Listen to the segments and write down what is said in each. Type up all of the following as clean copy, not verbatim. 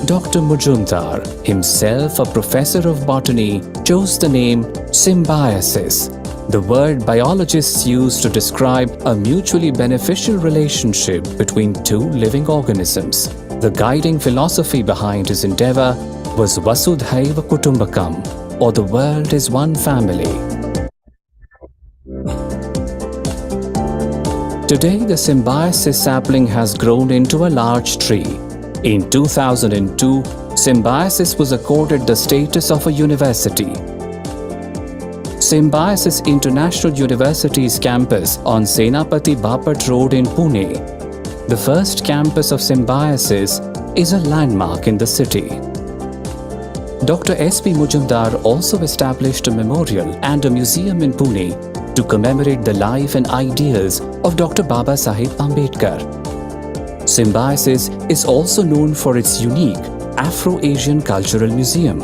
Dr. Majumdar, himself a professor of botany, chose the name symbiosis, the word biologists use to describe a mutually beneficial relationship between two living organisms. The guiding philosophy behind his endeavor was Vasudhaiva Kutumbakam, or the world is one family. Today, the Symbiosis sapling has grown into a large tree. In 2002, Symbiosis was accorded the status of a university. Symbiosis International University's campus on Senapati Bapat Road in Pune, the first campus of Symbiosis, is a landmark in the city. Dr. S.P. Majumdar also established a memorial and a museum in Pune to commemorate the life and ideals of Dr. Baba Saheb Ambedkar. Symbiosis is also known for its unique Afro-Asian Cultural Museum,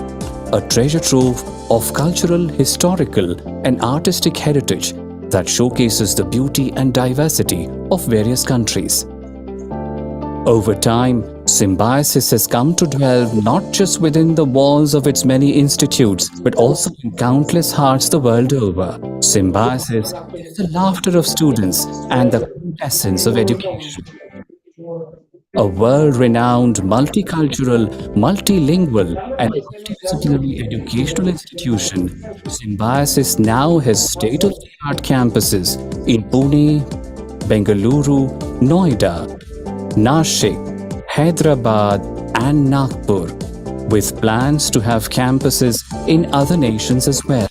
a treasure trove of cultural, historical, and artistic heritage that showcases the beauty and diversity of various countries. Over time, Symbiosis has come to dwell not just within the walls of its many institutes, but also in countless hearts the world over. Symbiosis is the laughter of students and the essence of education. A world-renowned, multicultural, multilingual, and multidisciplinary educational institution, Symbiosis now has state-of-the-art campuses in Pune, Bengaluru, Noida, Nashik, Hyderabad, and Nagpur, with plans to have campuses in other nations as well.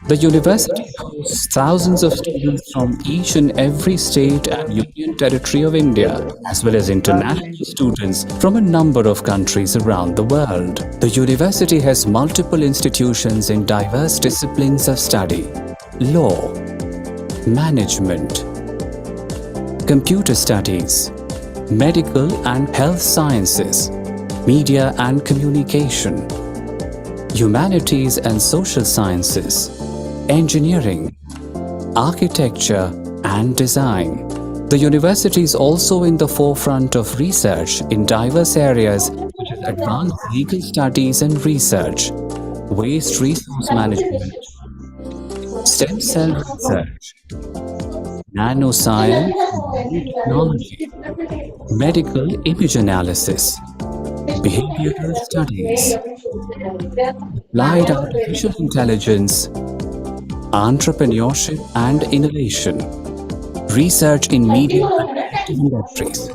The university hosts thousands of students from each and every state and union territory of India, as well as international students from a number of countries around the world. The university has multiple institutions in diverse disciplines of study: law, management, computer studies, medical and health sciences, media and communication, humanities and social sciences, engineering, architecture, and design. The university is also in the forefront of research in diverse areas such as advanced legal studies and research, waste resource management, stem cell research, nanoscience, technology, medical image analysis, behavioral studies, applied artificial intelligence, entrepreneurship and innovation, research in media and creative industries,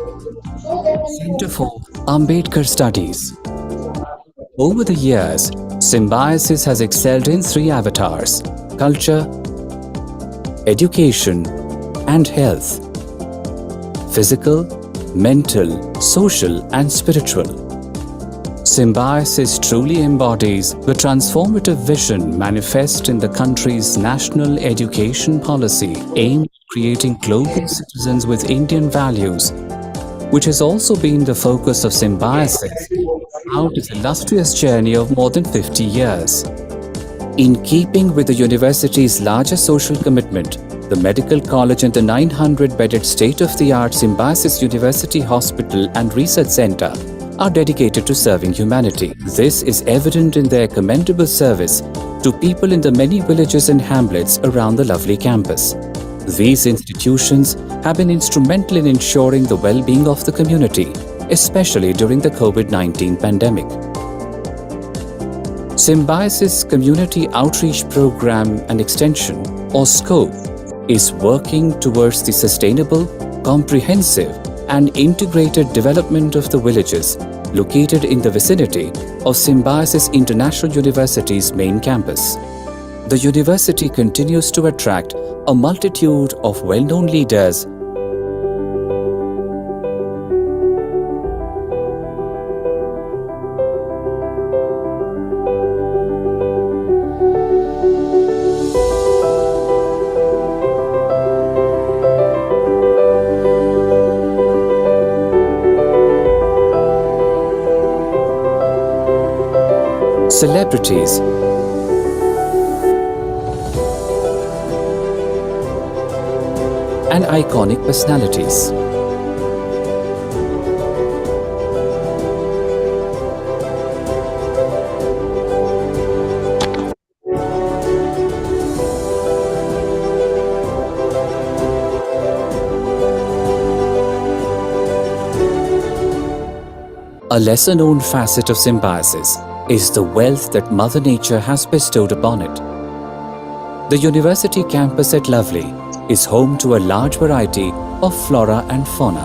Center for Ambedkar Studies. Over the years, Symbiosis has excelled in three avatars: culture, education, and health. Physical, mental, social, and spiritual. Symbiosis truly embodies the transformative vision manifest in the country's national education policy aimed at creating global citizens with Indian values, which has also been the focus of Symbiosis throughout its illustrious journey of more than 50 years. In keeping with the university's larger social commitment, the Medical College and the 900-bedded state-of-the-art Symbiosis University Hospital and Research Center are dedicated to serving humanity. This is evident in their commendable service to people in the many villages and hamlets around the lovely campus. These institutions have been instrumental in ensuring the well-being of the community, especially during the COVID-19 pandemic. Symbiosis Community Outreach Program and Extension, or SCOPE, is working towards the sustainable, comprehensive, and integrated development of the villages located in the vicinity of Symbiosis International University's main campus. The university continues to attract a multitude of well-known leaders celebrities, and iconic personalities. A lesser known facet of Symbiosis is the wealth that Mother Nature has bestowed upon it. The university campus at Lovely is home to a large variety of flora and fauna.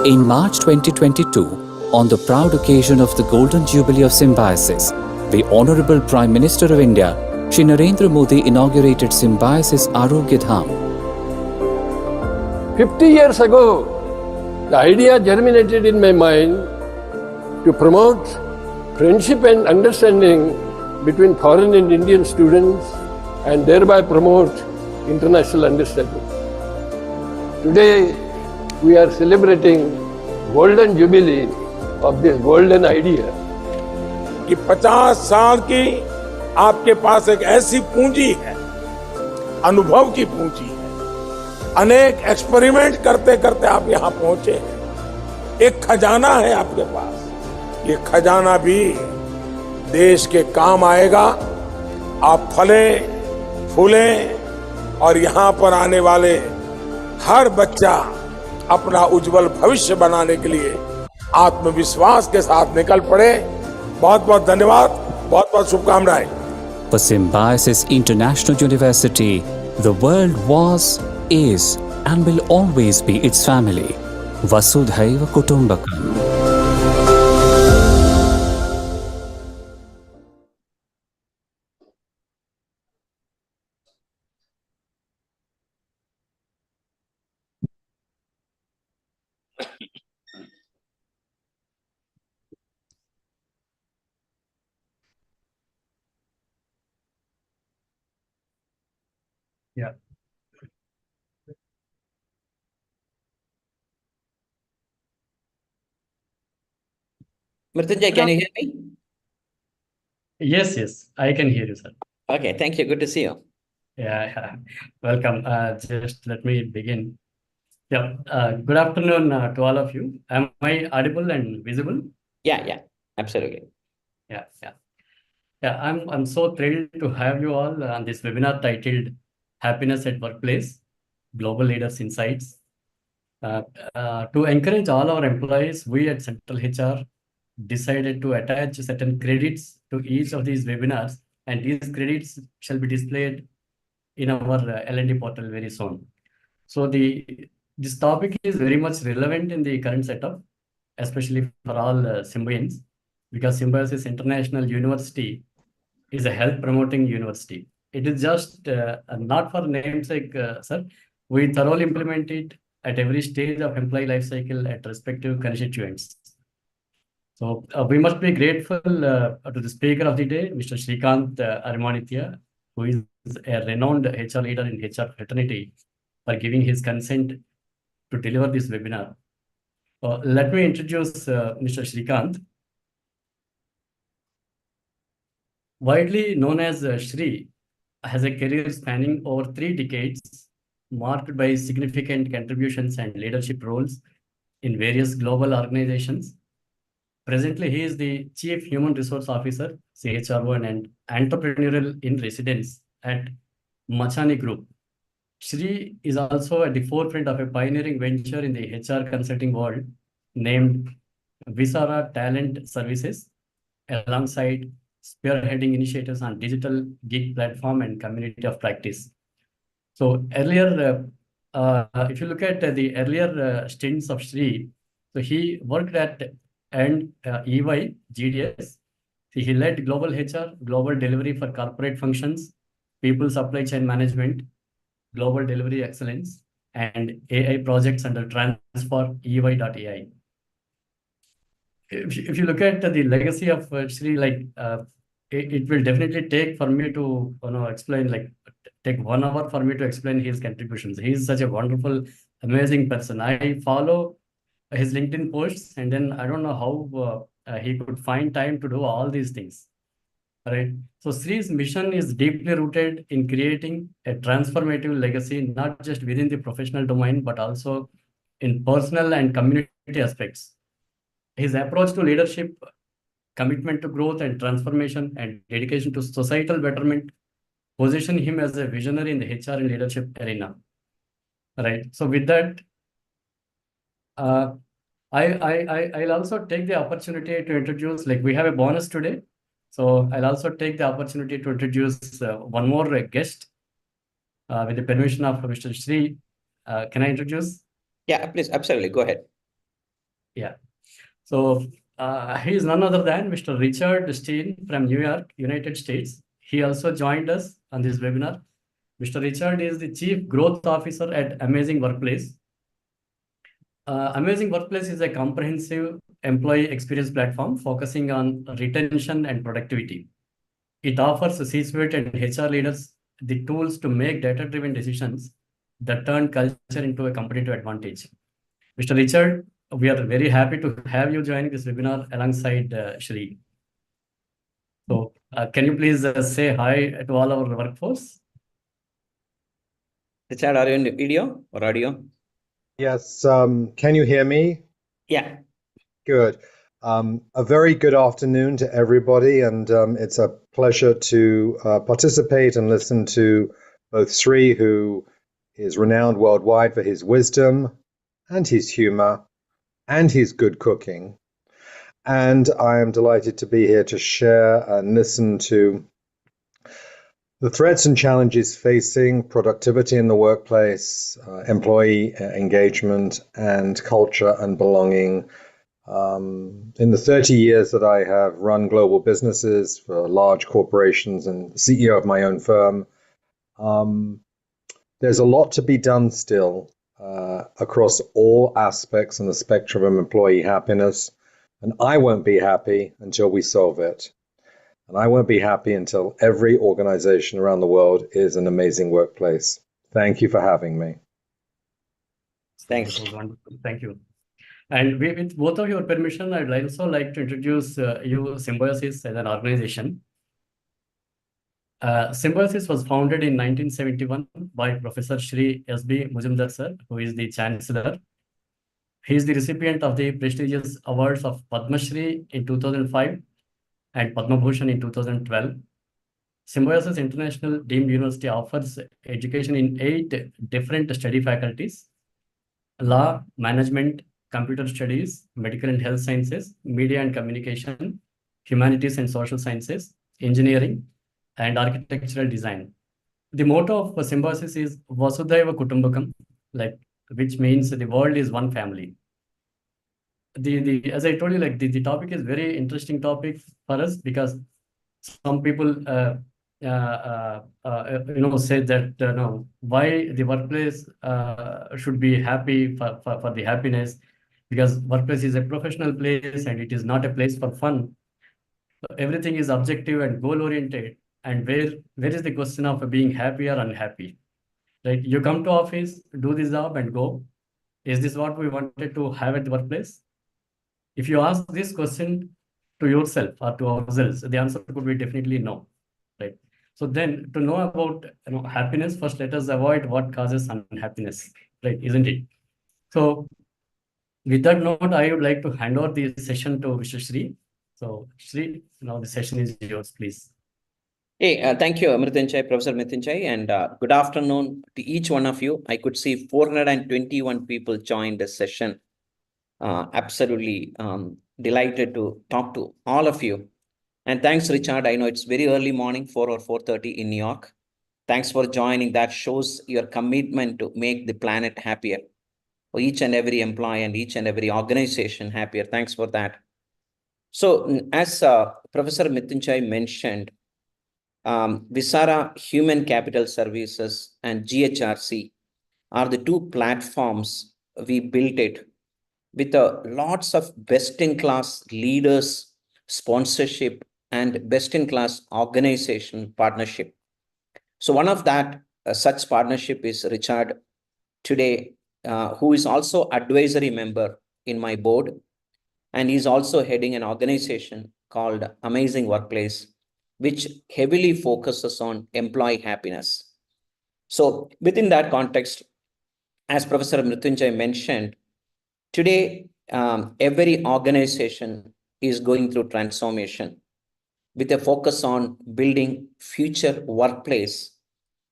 In March 2022, on the proud occasion of the Golden Jubilee of Symbiosis, the Honorable Prime Minister of India, Shri Narendra Modi, inaugurated Symbiosis Arogya Dham. 50 years ago, the idea germinated in my mind to promote friendship and understanding between foreign and Indian students and thereby promote international understanding. Today, we are celebrating Golden Jubilee of this golden idea. कि 50 साल की आपके पास एक ऐसी पूंजी है, अनुभव की पूंजी है, अनेक एक्सपेरिमेंट करते करते आप यहाँ पहुंचे हैं। एक खजाना है आपके पास, ये खजाना भी देश के काम आएगा। आप फले फूले और यहाँ पर आने वाले हर बच्चा अपना उज्जवल भविष्य बनाने के लिए आत्मविश्वास के साथ निकल पड़े। बहुत बहुत धन्यवाद, बहुत बहुत शुभकामनाएं। For Symbiosis International University, the world was, is, and will always be its family. Vasudhaiva Kutumbakam. Yeah. Mrityunjay, can you hear me? Yes, I can hear you, sir. Okay, thank you. Good to see you. Yeah. Welcome. Just let me begin. Yeah. Good afternoon to all of you. Am I audible and visible? Yeah, absolutely. Yeah. I'm so thrilled to have you all on this webinar titled Happiness at Workplace, Global Leaders Insights. To encourage all our employees, we at Central HR decided to attach certain credits to each of these webinars, and these credits shall be displayed in our L&D portal very soon. So this topic is very much relevant in the current setup, especially for all Symbiotes, because Symbiosis International University is a health promoting university. It is just not for namesake, sir. We thoroughly implement it at every stage of employee life cycle at respective constituents. So we must be grateful to the speaker of the day, Mr. Srikanth Arimanithya, who is a renowned HR leader in HR fraternity, for giving his consent to deliver this webinar. Let me introduce Mr. Srikanth. Widely known as Shri, has a career spanning over 3 decades, marked by significant contributions and leadership roles in various global organizations. Presently, he is the Chief Human Resource Officer, CHRO, and entrepreneurial in residence at Machani Group. Shri is also at the forefront of a pioneering venture in the HR consulting world named Visara Talent Services, alongside spearheading initiatives on digital gig platform and community of practice. So earlier, if you look at the earlier stints of Shri, so he worked at EY, GDS. He led global HR, global delivery for corporate functions, people supply chain management, global delivery excellence, and AI projects under Transfer EY.ai. If you look at the legacy of Shri, it will definitely take for me to explain, take 1 hour for me to explain his contributions. He is such a wonderful, amazing person. I follow his LinkedIn posts, and then I don't know how he could find time to do all these things. Right. So Sri's mission is deeply rooted in creating a transformative legacy, not just within the professional domain, but also in personal and community aspects. His approach to leadership, commitment to growth and transformation, and dedication to societal betterment position him as a visionary in the HR and leadership arena. Right. So with that, Uh, I'll also take the opportunity to introduce, like we have a bonus today. So I'll also take the opportunity to introduce one more guest with the permission of Mr. Shri. Can I introduce? Yeah, please, absolutely. Go ahead. Yeah. So he is none other than Mr. Richard Steen from New York, United States. He also joined us on this webinar. Mr. Richard is the Chief Growth Officer at Amazing Workplace. Amazing Workplace is a comprehensive employee experience platform focusing on retention and productivity. It offers C-suite and HR leaders the tools to make data-driven decisions that turn culture into a competitive advantage. Mr. Richard, we are very happy to have you joining this webinar alongside Shri. So can you please say hi to all our workforce? Richard, are you in video or audio? Yes, can you hear me? Yeah. Good. A very good afternoon to everybody, and it's a pleasure to participate and listen to both Sri, who is renowned worldwide for his wisdom and his humor and his good cooking. And I am delighted to be here to share and listen to the threats and challenges facing productivity in the workplace, employee engagement, and culture and belonging. In the 30 years that I have run global businesses for large corporations and CEO of my own firm, there's a lot to be done still across all aspects on the spectrum of employee happiness. And I won't be happy until we solve it. And I won't be happy until every organization around the world is an amazing workplace. Thank you for having me. Thanks. That was wonderful. Thank you. And with both of your permission, I'd also like to introduce you Symbiosis as an organization. Symbiosis was founded in 1971 by Professor Shri S.B. Mujumdar sir, who is the Chancellor. He is the recipient of the prestigious awards of Padma Shri in 2005 and Padma Bhushan in 2012. Symbiosis International Deemed University offers education in 8 different study faculties: law, management, computer studies, medical and health sciences, media and communication, humanities and social sciences, engineering, and architectural design. The motto of Symbiosis is Vasudhaiva Kutumbakam, which means the world is one family. As I told you, the topic is very interesting topic for us because some people say that why the workplace should be happy for the happiness, because workplace is a professional place and it is not a place for fun. So everything is objective and goal oriented, and where is the question of being happy or unhappy, right? You come to office, do this job and go. Is this what we wanted to have at the workplace? If you ask this question to yourself or to ourselves, the answer could be definitely no, right? So then, to know about happiness, first let us avoid what causes unhappiness, right? Isn't it? So with that note, I would like to hand over the session to Mr. Shri. So Shri, now the session is yours, please. Hey, thank you, Professor Mrityunjay, and good afternoon to each one of you. I could see 421 people joined this session. Absolutely delighted to talk to all of you. And thanks, Richard. I know it's very early morning, 4 or 4:30 in New York. Thanks for joining. That shows your commitment to make the planet happier for each and every employee and each and every organization happier. Thanks for that. So as Professor Mrityunjay mentioned, Visara Human Capital Services and GHRC are the 2 platforms we built it with lots of best-in-class leaders, sponsorship, and best-in-class organization partnership. So one of that such partnership is Richard today, who is also advisory member in my board, and he's also heading an organization called Amazing Workplace, which heavily focuses on employee happiness. So within that context, as Professor Mrityunjay mentioned, today, every organization is going through transformation with a focus on building future workplace,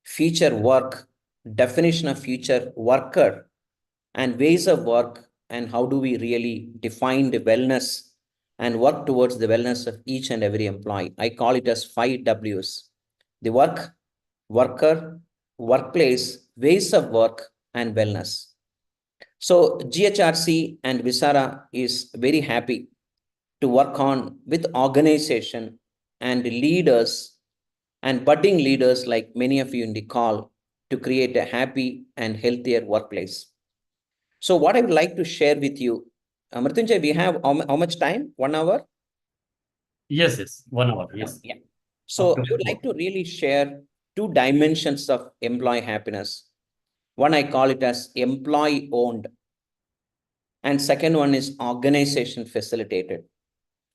future work, definition of future worker, and ways of work and how do we really define the wellness and work towards the wellness of each and every employee. I call it as 5 W's: the work, worker, workplace, ways of work, and wellness. So GHRC and Visara is very happy to work on with organization and leaders and budding leaders like many of you in the call to create a happy and healthier workplace. So what I would like to share with you, Mrityunjay, we have how much time? 1 hour? Yes, 1 hour. Yes. Yeah. So Up I to would 4. like to really share 2 dimensions of employee happiness. One, I call it as employee owned, and second one is organization facilitated.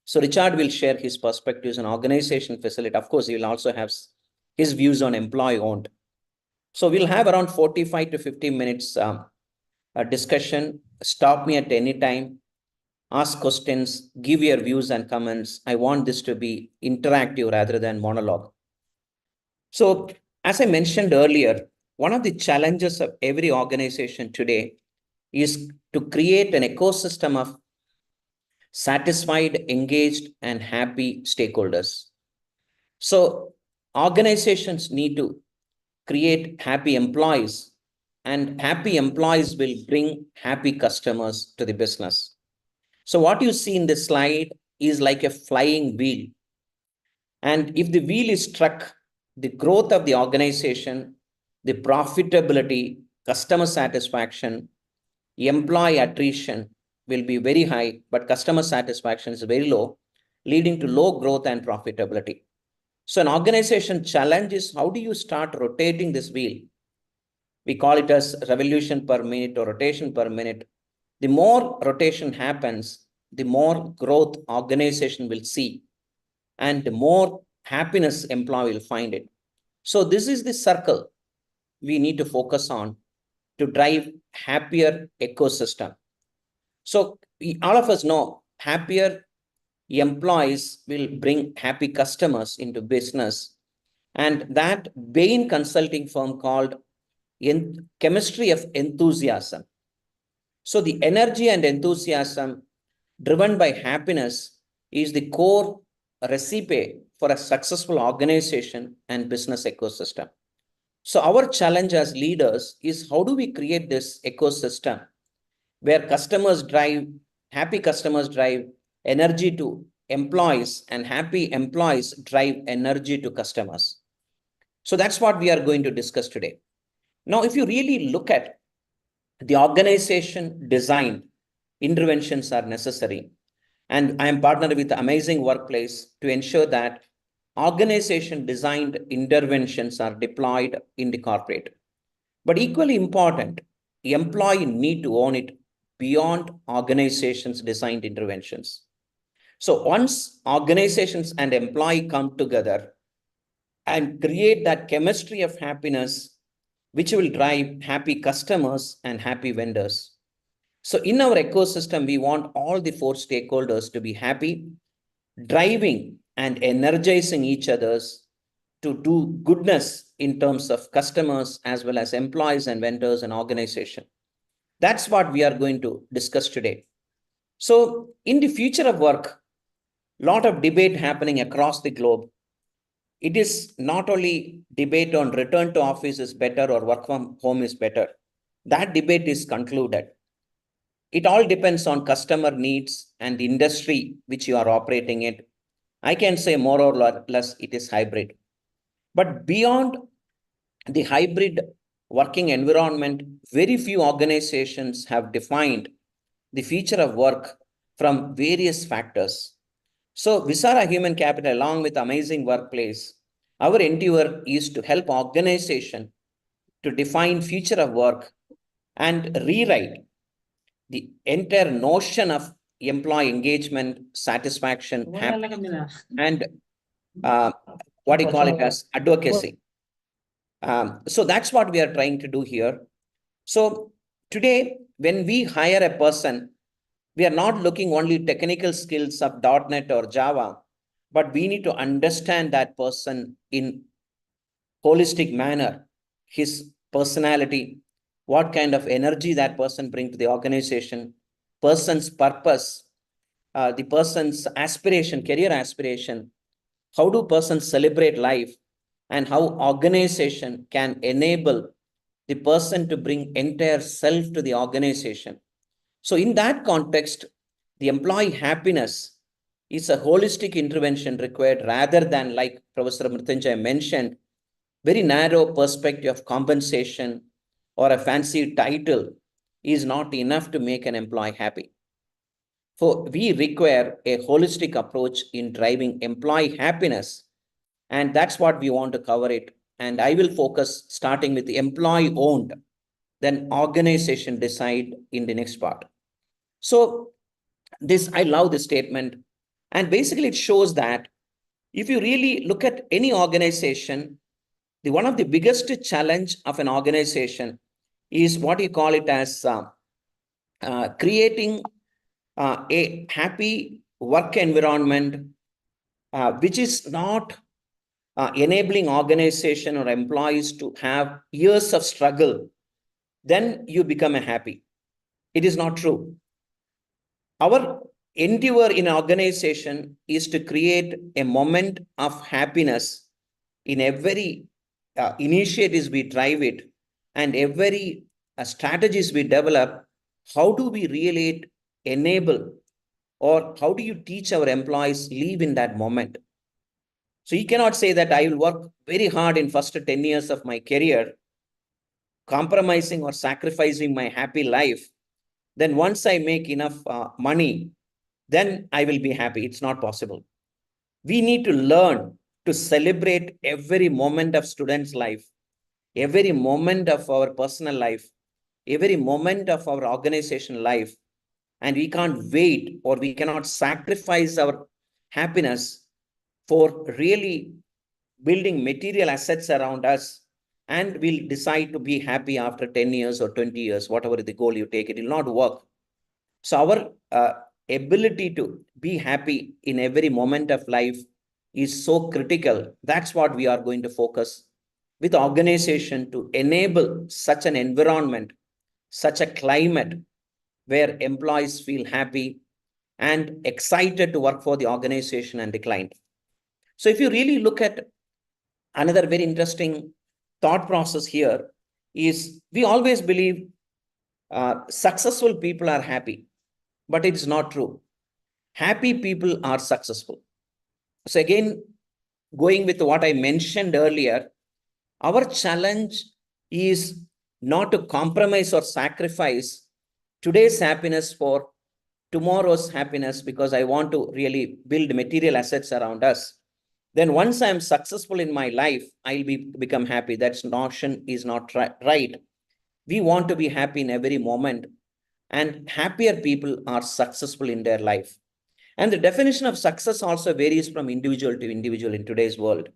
So Richard will share his perspectives on organization facilitated. Of course, he will also have his views on employee owned. So we'll have around 45 to 50 minutes a discussion. Stop me at any time, ask questions, give your views and comments. I want this to be interactive rather than monologue. So as I mentioned earlier, one of the challenges of every organization today is to create an ecosystem of satisfied, engaged, and happy stakeholders. So organizations need to create happy employees, and happy employees will bring happy customers to the business. So what you see in this slide is like a flying wheel. And if the wheel is struck, the growth of the organization, the profitability, customer satisfaction, employee attrition will be very high, but customer satisfaction is very low, leading to low growth and profitability. So an organization challenge is, how do you start rotating this wheel? We call it as revolution per minute or rotation per minute. The more rotation happens, the more growth organization will see, and the more happiness employee will find it. So this is the circle we need to focus on to drive happier ecosystem. So all of us know happier employees will bring happy customers into business. And that Bain consulting firm called chemistry of enthusiasm. So the energy and enthusiasm driven by happiness is the core recipe for a successful organization and business ecosystem. So our challenge as leaders is, how do we create this ecosystem where happy customers drive energy to employees, and happy employees drive energy to customers. So that's what we are going to discuss today. Now, if you really look at the organization design, interventions are necessary. And I am partnered with Amazing Workplace to ensure that organization designed interventions are deployed in the corporate. But equally important, employee need to own it beyond organizations designed interventions. So once organizations and employee come together and create that chemistry of happiness, which will drive happy customers and happy vendors. So in our ecosystem, we want all the 4 stakeholders to be happy, driving and energizing each others to do goodness in terms of customers as well as employees and vendors and organization. That's what we are going to discuss today. So in the future of work, a lot of debate happening across the globe. It is not only debate on return to office is better or work from home is better. That debate is concluded. It all depends on customer needs and the industry which you are operating in. I can say more or less it is hybrid. But beyond the hybrid working environment, very few organizations have defined the future of work from various factors. So Visara Human Capital, along with Amazing Workplace, our endeavor is to help organization to define future of work and rewrite the entire notion of employee engagement, satisfaction, and what do you call it as advocacy. So that's what we are trying to do here. So today, when we hire a person, we are not looking only technical skills of .NET or Java, but we need to understand that person in holistic manner, his personality, what kind of energy that person brings to the organization, person's purpose, the person's aspiration, career aspiration, how do persons celebrate life, and how organization can enable the person to bring entire self to the organization. So in that context, the employee happiness is a holistic intervention required rather than, like Professor Mrityunjay mentioned, very narrow perspective of compensation or a fancy title is not enough to make an employee happy. For we require a holistic approach in driving employee happiness, and that's what we want to cover it. And I will focus starting with the employee owned, then organization decide in the next part. So this, I love this statement. And basically it shows that if you really look at any organization, one of the biggest challenge of an organization is what you call it as creating a happy work environment, which is not enabling organization or employees to have years of struggle, then you become a happy. It is not true. Our endeavor in an organization is to create a moment of happiness in every initiatives we drive it, and every strategies we develop. How do we really enable, or how do you teach our employees live in that moment? So you cannot say that I will work very hard in first 10 years of my career, compromising or sacrificing my happy life. Then once I make enough money, then I will be happy. It's not possible. We need to learn to celebrate every moment of students' life, every moment of our personal life, every moment of our organization life. And we can't wait, or we cannot sacrifice our happiness for really building material assets around us, and we'll decide to be happy after 10 years or 20 years, whatever the goal you take, it will not work. So our ability to be happy in every moment of life is so critical. That's what we are going to focus with organization to enable such an environment, such a climate where employees feel happy and excited to work for the organization and the client. So if you really look at another very interesting thought process here is, we always believe successful people are happy, but it's not true. Happy people are successful. So again, going with what I mentioned earlier, our challenge is not to compromise or sacrifice today's happiness for tomorrow's happiness, because I want to really build material assets around us. Then once I am successful in my life, I'll become happy. That notion is not right. We want to be happy in every moment, and happier people are successful in their life. And the definition of success also varies from individual to individual in today's world.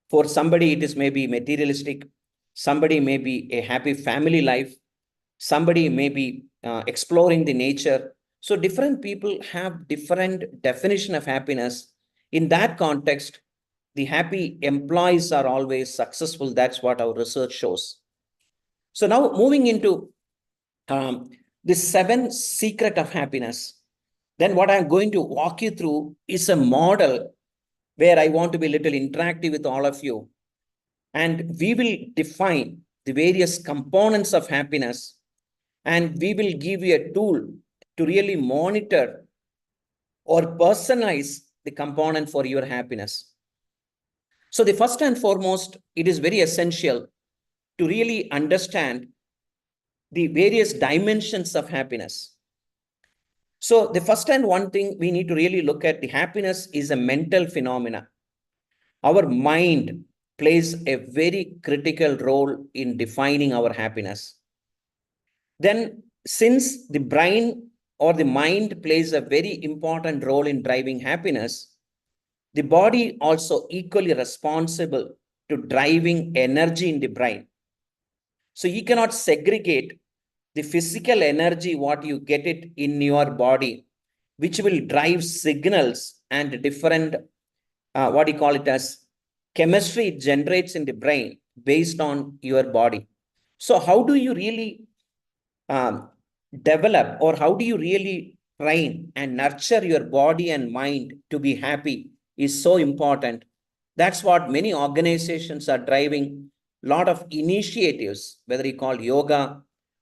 For somebody, it is maybe materialistic. Somebody may be a happy family life. Somebody may be exploring the nature. So different people have different definition of happiness. In that context, the happy employees are always successful. That's what our research shows. So now moving into the 7 secret of happiness, then what I'm going to walk you through is a model where I want to be a little interactive with all of you. And we will define the various components of happiness, and we will give you a tool to really monitor or personalize the component for your happiness. So the first and foremost, it is very essential to really understand the various dimensions of happiness. So the first and one thing we need to really look at, the happiness is a mental phenomena. Our mind plays a very critical role in defining our happiness. Then, since the brain or the mind plays a very important role in driving happiness, the body also equally responsible to driving energy in the brain. So you cannot segregate the physical energy, what you get it in your body, which will drive signals and different, what you call it as chemistry it generates in the brain based on your body. So how do you really develop, or how do you really train and nurture your body and mind to be happy is so important. That's what many organizations are driving. A lot of initiatives, whether you call yoga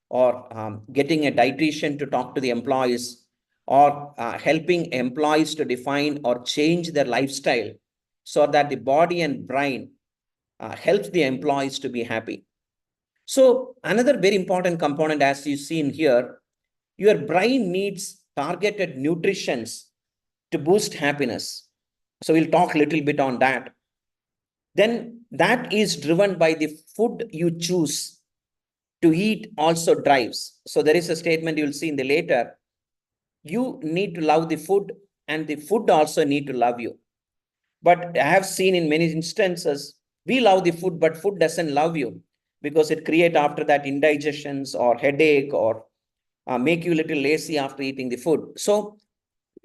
or getting a dietitian to talk to the employees, or helping employees to define or change their lifestyle so that the body and brain helps the employees to be happy. So another very important component, as you see in here, your brain needs targeted nutritions to boost happiness. So we'll talk a little bit on that. Then that is driven by the food you choose to eat also drives. So there is a statement you'll see in the later. You need to love the food and the food also need to love you. But I have seen in many instances, we love the food, but food doesn't love you because it creates after that indigestions or headache or make you a little lazy after eating the food. So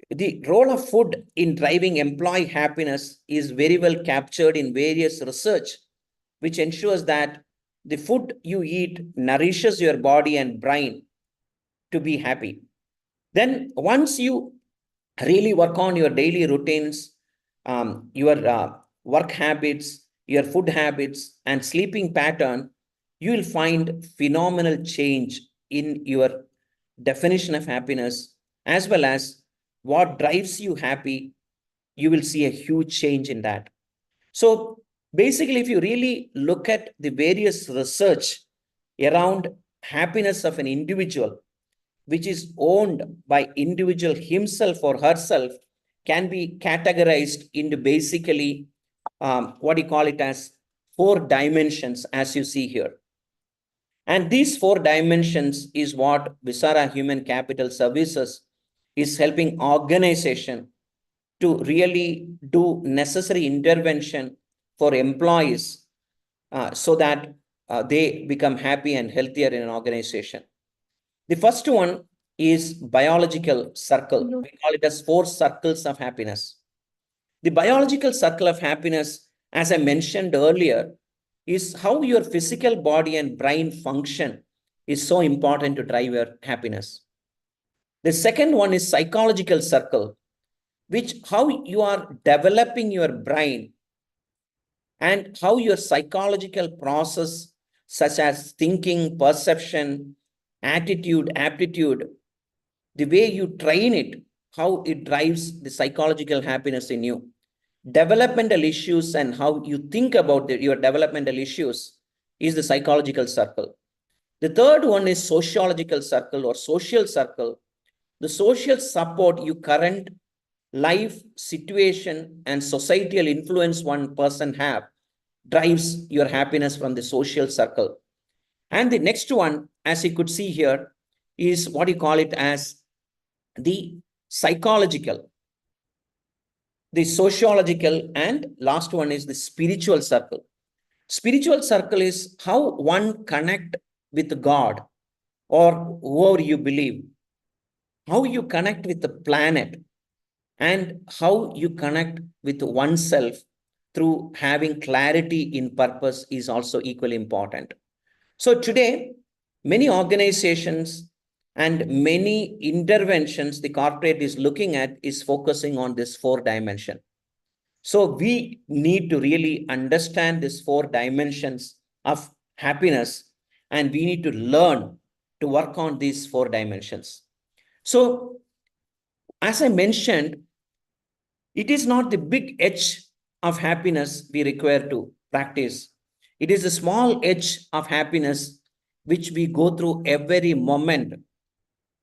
the role of food in driving employee happiness is very well captured in various research, which ensures that the food you eat nourishes your body and brain to be happy. Then once you really work on your daily routines, your work habits, your food habits, and sleeping pattern, you will find phenomenal change in your definition of happiness, as well as what drives you happy. You will see a huge change in that. So basically, if you really look at the various research around happiness of an individual, which is owned by individual himself or herself, can be categorized into basically what do you call it as 4 dimensions, as you see here. And these 4 dimensions is what Visara Human Capital Services is helping organization to really do necessary intervention for employees so that they become happy and healthier in an organization. The first one is biological circle. We call it as 4 circles of happiness. The biological circle of happiness, as I mentioned earlier, is how your physical body and brain function is so important to drive your happiness. The second one is psychological circle, which how you are developing your brain and how your psychological process, such as thinking, perception, attitude, aptitude, the way you train it, how it drives the psychological happiness in you. Developmental issues and how you think about your developmental issues is the psychological circle. The third one is sociological circle or social circle. The social support you current life situation and societal influence one person have drives your happiness from the social circle. And the next one, as you could see here, is what you call it as the psychological, the sociological, and last one is the spiritual circle. Spiritual circle is how one connect with God or whoever you believe, how you connect with the planet, and how you connect with oneself through having clarity in purpose is also equally important. So today, many organizations and many interventions the corporate is looking at is focusing on this 4 dimension. So we need to really understand these 4 dimensions of happiness, and we need to learn to work on these 4 dimensions. So as I mentioned, it is not the big edge of happiness we require to practice. It is a small edge of happiness which we go through every moment.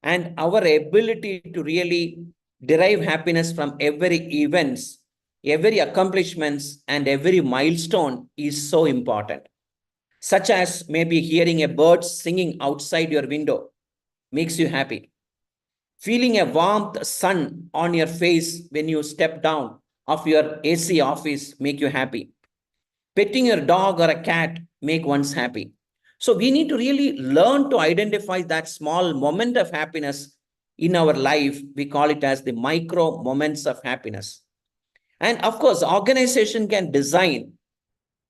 And our ability to really derive happiness from every events, every accomplishments, and every milestone is so important. Such as maybe hearing a bird singing outside your window makes you happy. Feeling a warmth sun on your face when you step down of your AC office make you happy. Petting your dog or a cat make one's happy. So we need to really learn to identify that small moment of happiness in our life. We call it as the micro moments of happiness. And of course, organization can design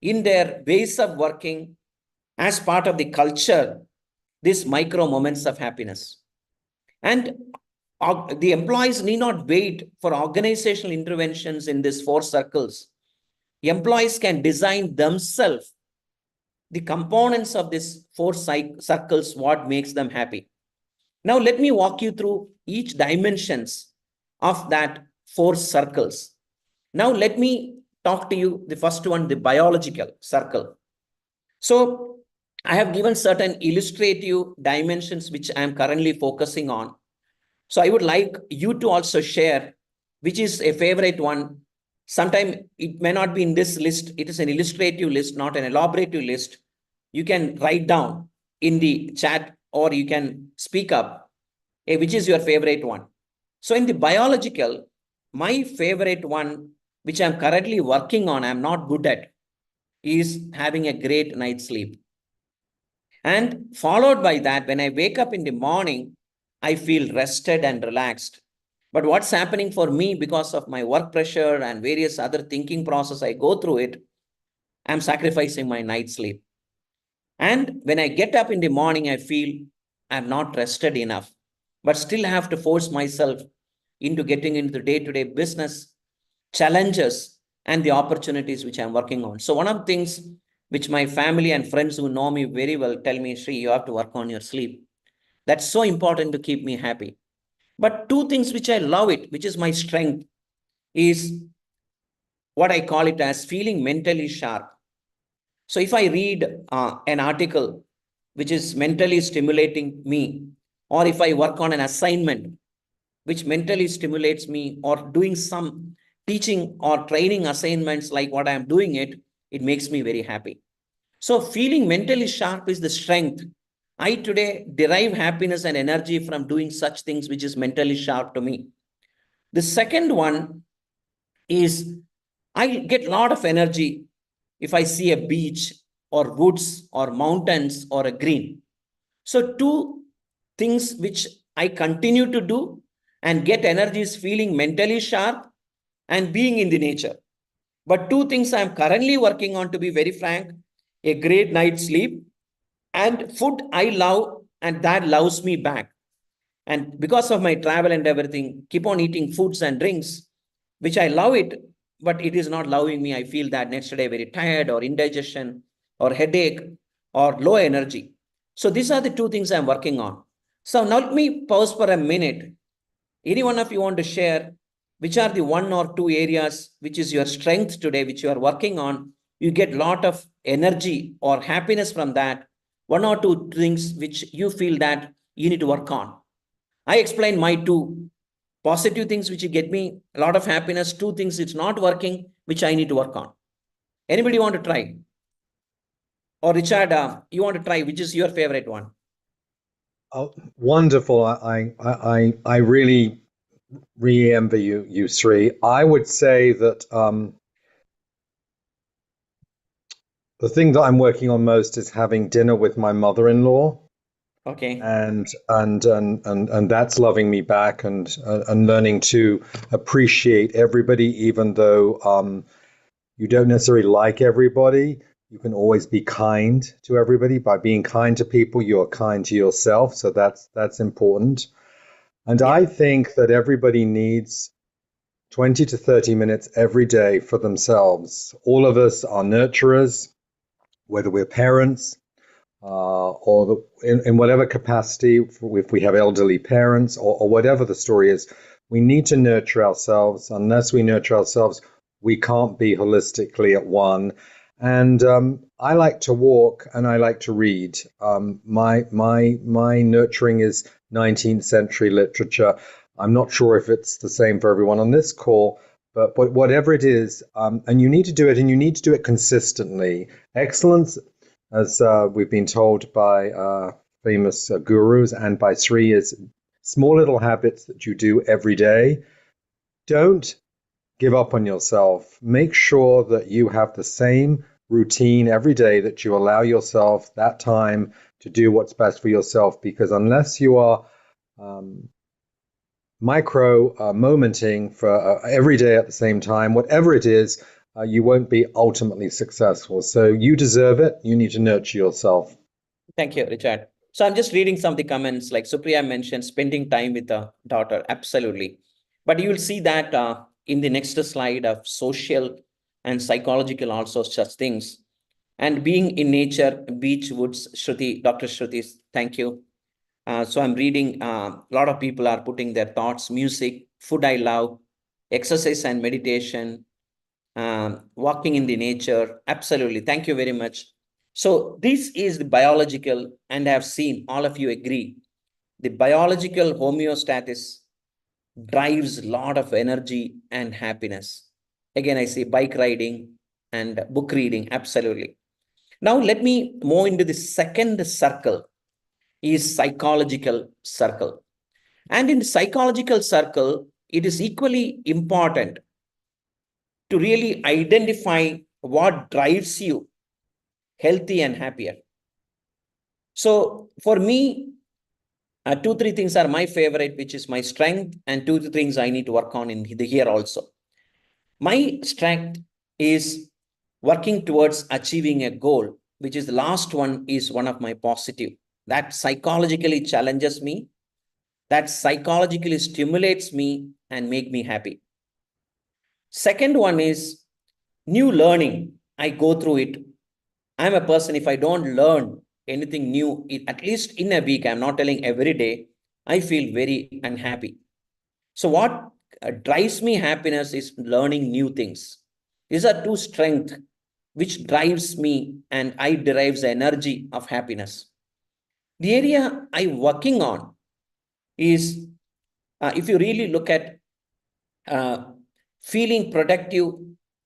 in their ways of working as part of the culture, these micro moments of happiness. And the employees need not wait for organizational interventions in these 4 circles. Employees can design themselves the components of these 4 circles, what makes them happy. Now, let me walk you through each dimensions of that 4 circles. Now, let me talk to you, the first one, the biological circle. So, I have given certain illustrative dimensions which I am currently focusing on. So, I would like you to also share which is a favorite one. Sometimes it may not be in this list. It is an illustrative list, not an elaborative list. You can write down in the chat or you can speak up, which is your favorite one. So in the biological, my favorite one, which I'm currently working on, I'm not good at, is having a great night's sleep. And followed by that, when I wake up in the morning, I feel rested and relaxed. But what's happening for me because of my work pressure and various other thinking process I go through it, I'm sacrificing my night sleep. And when I get up in the morning, I feel I'm not rested enough, but still have to force myself into getting into the day-to-day business challenges and the opportunities which I'm working on. So one of the things which my family and friends who know me very well tell me, Sri, you have to work on your sleep. That's so important to keep me happy. But 2 things which I love it, which is my strength, is what I call it as feeling mentally sharp. So if I read an article which is mentally stimulating me, or if I work on an assignment which mentally stimulates me, or doing some teaching or training assignments like what I am doing it makes me very happy. So feeling mentally sharp is the strength. I today derive happiness and energy from doing such things which is mentally sharp to me. The second one is I get a lot of energy if I see a beach or woods or mountains or a green. So 2 things which I continue to do and get energy is feeling mentally sharp and being in the nature. But 2 things I'm currently working on, to be very frank, a great night's sleep and food I love and that loves me back. And because of my travel and everything, keep on eating foods and drinks, which I love it, but it is not loving me. I feel that next day very tired or indigestion or headache or low energy. So these are the 2 things I'm working on. So now let me pause for a minute. Any one of you want to share which are the 1 or 2 areas which is your strength today, which you are working on? You get a lot of energy or happiness from that. 1 or 2 things which you feel that you need to work on. I explain my 2 positive things which get me a lot of happiness, 2 things it's not working, which I need to work on. Anybody want to try? Or Richard, you want to try, which is your favorite one? Oh, wonderful. I really envy you, Sri. I would say that the thing that I'm working on most is having dinner with my mother-in-law. Okay. And that's loving me back and learning to appreciate everybody, even though you don't necessarily like everybody. You can always be kind to everybody. By being kind to people, you're kind to yourself. So that's important. And Yeah. I think that everybody needs 20 to 30 minutes every day for themselves. All of us are nurturers, whether we're parents, or in whatever capacity, if we have elderly parents or whatever the story is, we need to nurture ourselves. Unless we nurture ourselves, we can't be holistically at one. And I like to walk and I like to read. My nurturing is 19th century literature. I'm not sure if it's the same for everyone on this call, but whatever it is, and you need to do it, and you need to do it consistently. Excellence, as we've been told by famous gurus and by Sri, is small little habits that you do every day. Don't give up on yourself. Make sure that you have the same routine every day, that you allow yourself that time to do what's best for yourself, because unless you are micro momenting for every day at the same time, whatever it is, you won't be ultimately successful. So you deserve it. You need to nurture yourself. Thank you, Richard. So I'm just reading some of the comments, like Supriya mentioned, spending time with the daughter. Absolutely. But you will see that in the next slide of social and psychological also such things. And being in nature, beach, woods, Shruti, Dr. Shruti, thank you. So I'm reading, a lot of people are putting their thoughts, music, food I love, exercise and meditation, walking in the nature. Absolutely. Thank you very much. So this is the biological, and I've seen all of you agree. The biological homeostasis drives a lot of energy and happiness. Again, I say bike riding and book reading. Absolutely. Now let me move into the second circle, is psychological circle. And in the psychological circle, it is equally important to really identify what drives you healthy and happier. So for me, 2-3 things are my favorite, which is my strength, and 2 things I need to work on in here also. My strength is working towards achieving a goal, which is the last one, is one of my positive. That psychologically challenges me, that psychologically stimulates me and make me happy. Second one is new learning. I go through it. I'm a person, if I don't learn anything new, at least in a week, I'm not telling every day, I feel very unhappy. So what drives me happiness is learning new things. These are 2 strengths which drives me, and I derives the energy of happiness. The area I'm working on is, if you really look at feeling productive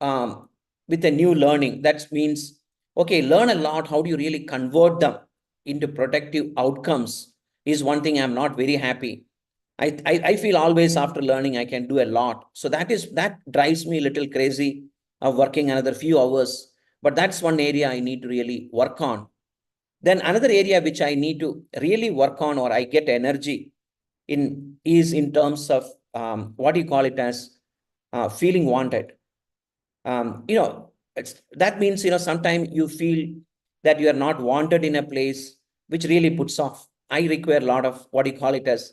with a new learning, that means, okay, learn a lot. How do you really convert them into productive outcomes is one thing I'm not very happy. I feel always after learning, I can do a lot. So that drives me a little crazy of working another few hours. But that's one area I need to really work on. Then another area which I need to really work on, or I get energy in, is in terms of what do you call it as feeling wanted. That means, sometimes you feel that you are not wanted in a place, which really puts off. I require a lot of, what do you call it as,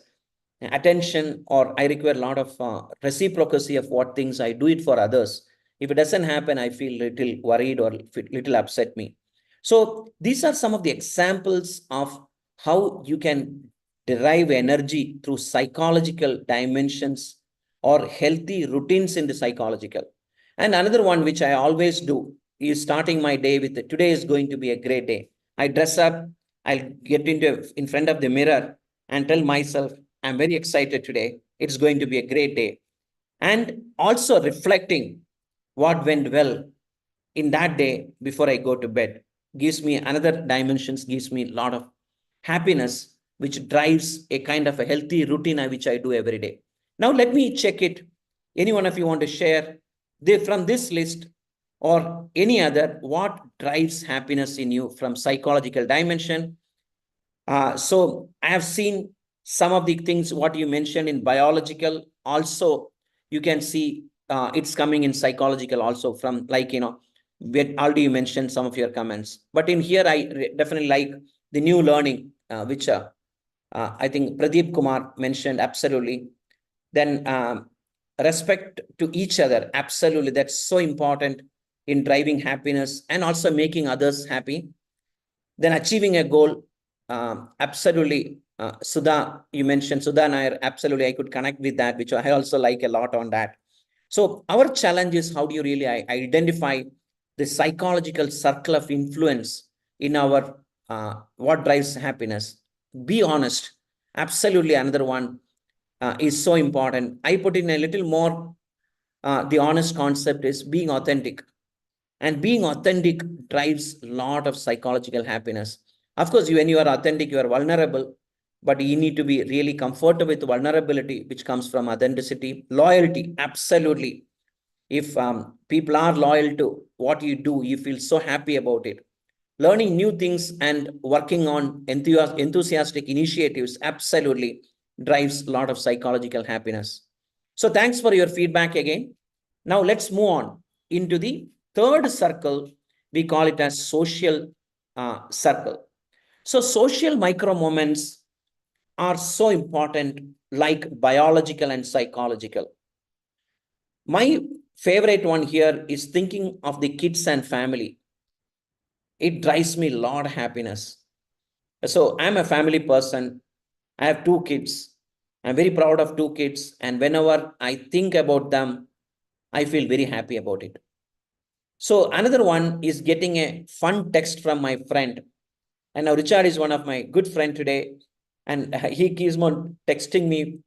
attention, or I require a lot of reciprocity of what things I do it for others. If it doesn't happen, I feel little worried or little upset me. So these are some of the examples of how you can derive energy through psychological dimensions or healthy routines in the psychological. And another one which I always do is starting my day with, today is going to be a great day. I dress up, I'll get in front of the mirror and tell myself, I'm very excited today. It's going to be a great day. And also reflecting what went well in that day before I go to bed gives me another dimensions, gives me a lot of happiness, which drives a kind of a healthy routine which I do every day. Now let me check it. Any one of you want to share from this list or any other, what drives happiness in you from psychological dimension? So I have seen some of the things what you mentioned in biological. Also, you can see it's coming in psychological also, from like, already you mentioned some of your comments. But in here, I definitely like the new learning, which I think Pradeep Kumar mentioned. Absolutely. Then respect to each other. Absolutely. That's so important in driving happiness and also making others happy. Then achieving a goal. Absolutely. Sudha, you mentioned Sudha Nair. Absolutely. I could connect with that, which I also like a lot on that. So our challenge is, how do you really identify the psychological circle of influence in our, what drives happiness? Be honest. Absolutely. Another one is so important. I put in a little more, the honest concept is being authentic. And being authentic drives a lot of psychological happiness. Of course, when you are authentic, you are vulnerable, but you need to be really comfortable with vulnerability, which comes from authenticity. Loyalty, absolutely. If people are loyal to what you do, you feel so happy about it. Learning new things and working on enthusiastic initiatives absolutely drives a lot of psychological happiness. So thanks for your feedback again. Now let's move on into the third circle. We call it as social circle. So social micro moments are so important, like biological and psychological. My favorite one here is thinking of the kids and family. It drives me a lot of happiness. So I'm a family person. I have 2 kids. I'm very proud of 2 kids. And whenever I think about them, I feel very happy about it. So another one is getting a fun text from my friend. And now Richard is one of my good friend today. And he keeps on texting me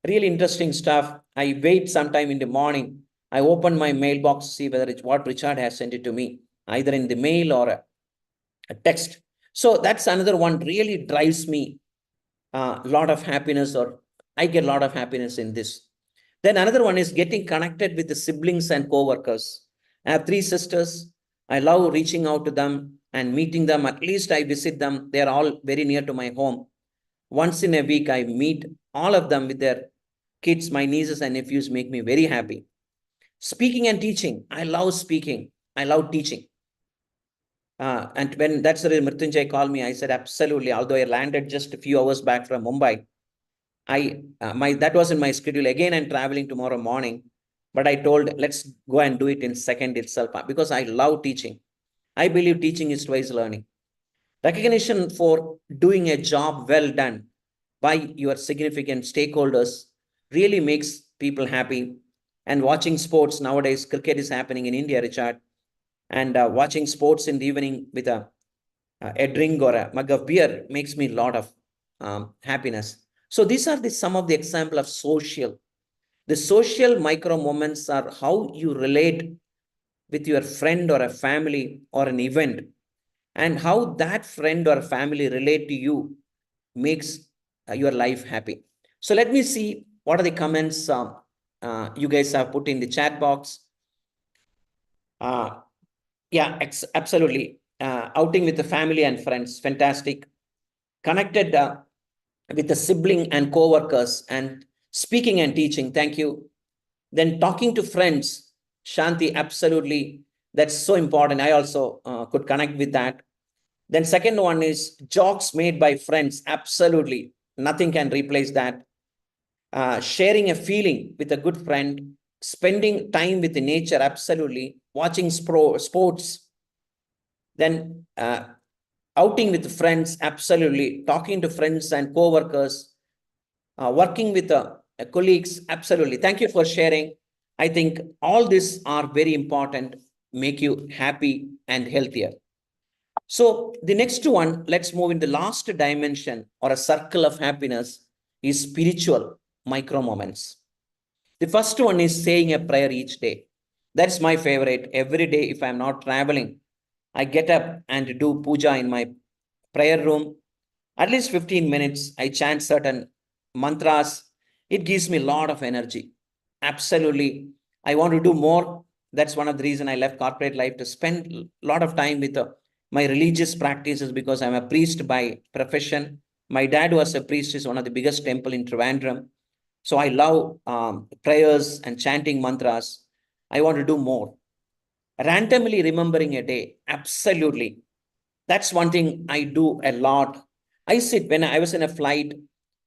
really interesting stuff. I wait sometime in the morning. I open my mailbox to see whether it's what Richard has sent it to me, either in the mail or a text. So that's another one really drives me a lot of happiness, or I get a lot of happiness in this. Then another one is getting connected with the siblings and co-workers. I have 3 sisters. I love reaching out to them and meeting them. At least I visit them. They are all very near to my home. Once in a week, I meet all of them with their kids. My nieces and nephews make me very happy. Speaking and teaching. I love speaking. I love teaching. And when that's the reason Mrityunjay called me, I said, absolutely. Although I landed just a few hours back from Mumbai, that was in my schedule. Again, I'm traveling tomorrow morning, but I told, let's go and do it in second itself, because I love teaching. I believe teaching is twice learning. Recognition for doing a job well done by your significant stakeholders really makes people happy. And watching sports nowadays, cricket is happening in India, Richard, and watching sports in the evening with a drink or a mug of beer makes me a lot of happiness. So these are some of the example of social. The social micro moments are how you relate with your friend or a family or an event, and how that friend or family relate to you makes your life happy. So let me see what are the comments you guys have put in the chat box. Yeah, absolutely. Outing with the family and friends, fantastic. Connected with the sibling and co-workers, and speaking and teaching, thank you. Then talking to friends, Shanti, absolutely. That's so important. I also could connect with that. Then second one is jokes made by friends. Absolutely. Nothing can replace that. Sharing a feeling with a good friend, spending time with the nature. Absolutely. Watching sports. Then outing with friends. Absolutely. Talking to friends and co-workers, working with colleagues. Absolutely. Thank you for sharing. I think all these are very important, make you happy and healthier. So the next one, let's move in the last dimension or a circle of happiness is spiritual micro moments. The first one is saying a prayer each day. That's my favorite. Every day, if I'm not traveling, I get up and do puja in my prayer room. At least 15 minutes, I chant certain mantras. It gives me a lot of energy. Absolutely. I want to do more. That's one of the reasons I left corporate life, to spend a lot of time with my religious practices, because I'm a priest by profession. My dad was a priest, is one of the biggest temple in Trivandrum. So I love prayers and chanting mantras. I want to do more. Randomly remembering a day. Absolutely. That's one thing I do a lot. I sit when I was in a flight,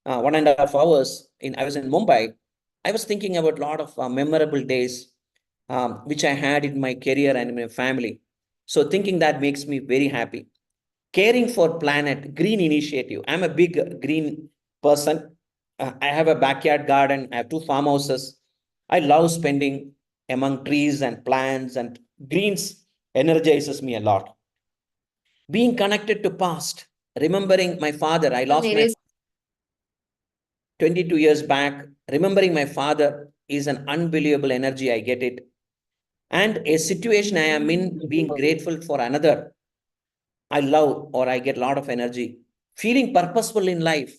1.5 hours. I was in Mumbai. I was thinking about a lot of memorable days which I had in my career and in my family. So thinking that makes me very happy. Caring for planet, green initiative. I'm a big green person. I have a backyard garden. I have 2 farmhouses. I love spending among trees and plants, and greens energizes me a lot. Being connected to past, remembering my father. I lost my 22 years back. Remembering my father is an unbelievable energy. I get it. And a situation I am in, being grateful for another, I love, or I get a lot of energy. Feeling purposeful in life.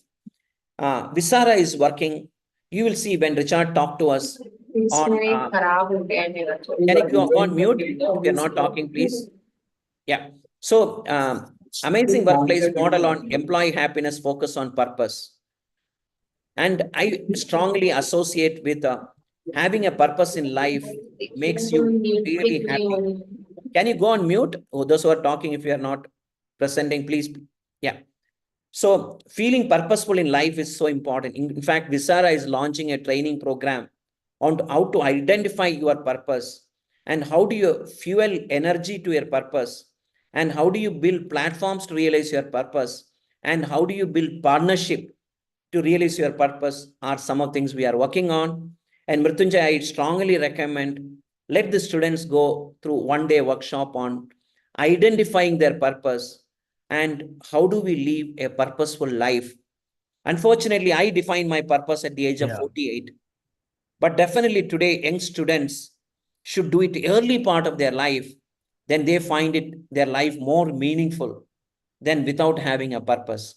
Visara is working. You will see when Richard talked to us on. Can you go on mute if you're not talking, please? Yeah. So, amazing workplace model on employee happiness, focus on purpose. And I strongly associate with having a purpose in life makes you really happy. Can you go on mute? Oh, those who are talking, if you are not presenting, please. Yeah. So feeling purposeful in life is so important. In fact, Visara is launching a training program on how to identify your purpose and how do you fuel energy to your purpose and how do you build platforms to realize your purpose and how do you build partnership to realize your purpose are some of things we are working on. And Mrityunjay, I strongly recommend let the students go through one-day workshop on identifying their purpose and how do we live a purposeful life. Unfortunately, I defined my purpose at the age of 48. But definitely today, young students should do it early part of their life. Then they find it their life more meaningful than without having a purpose.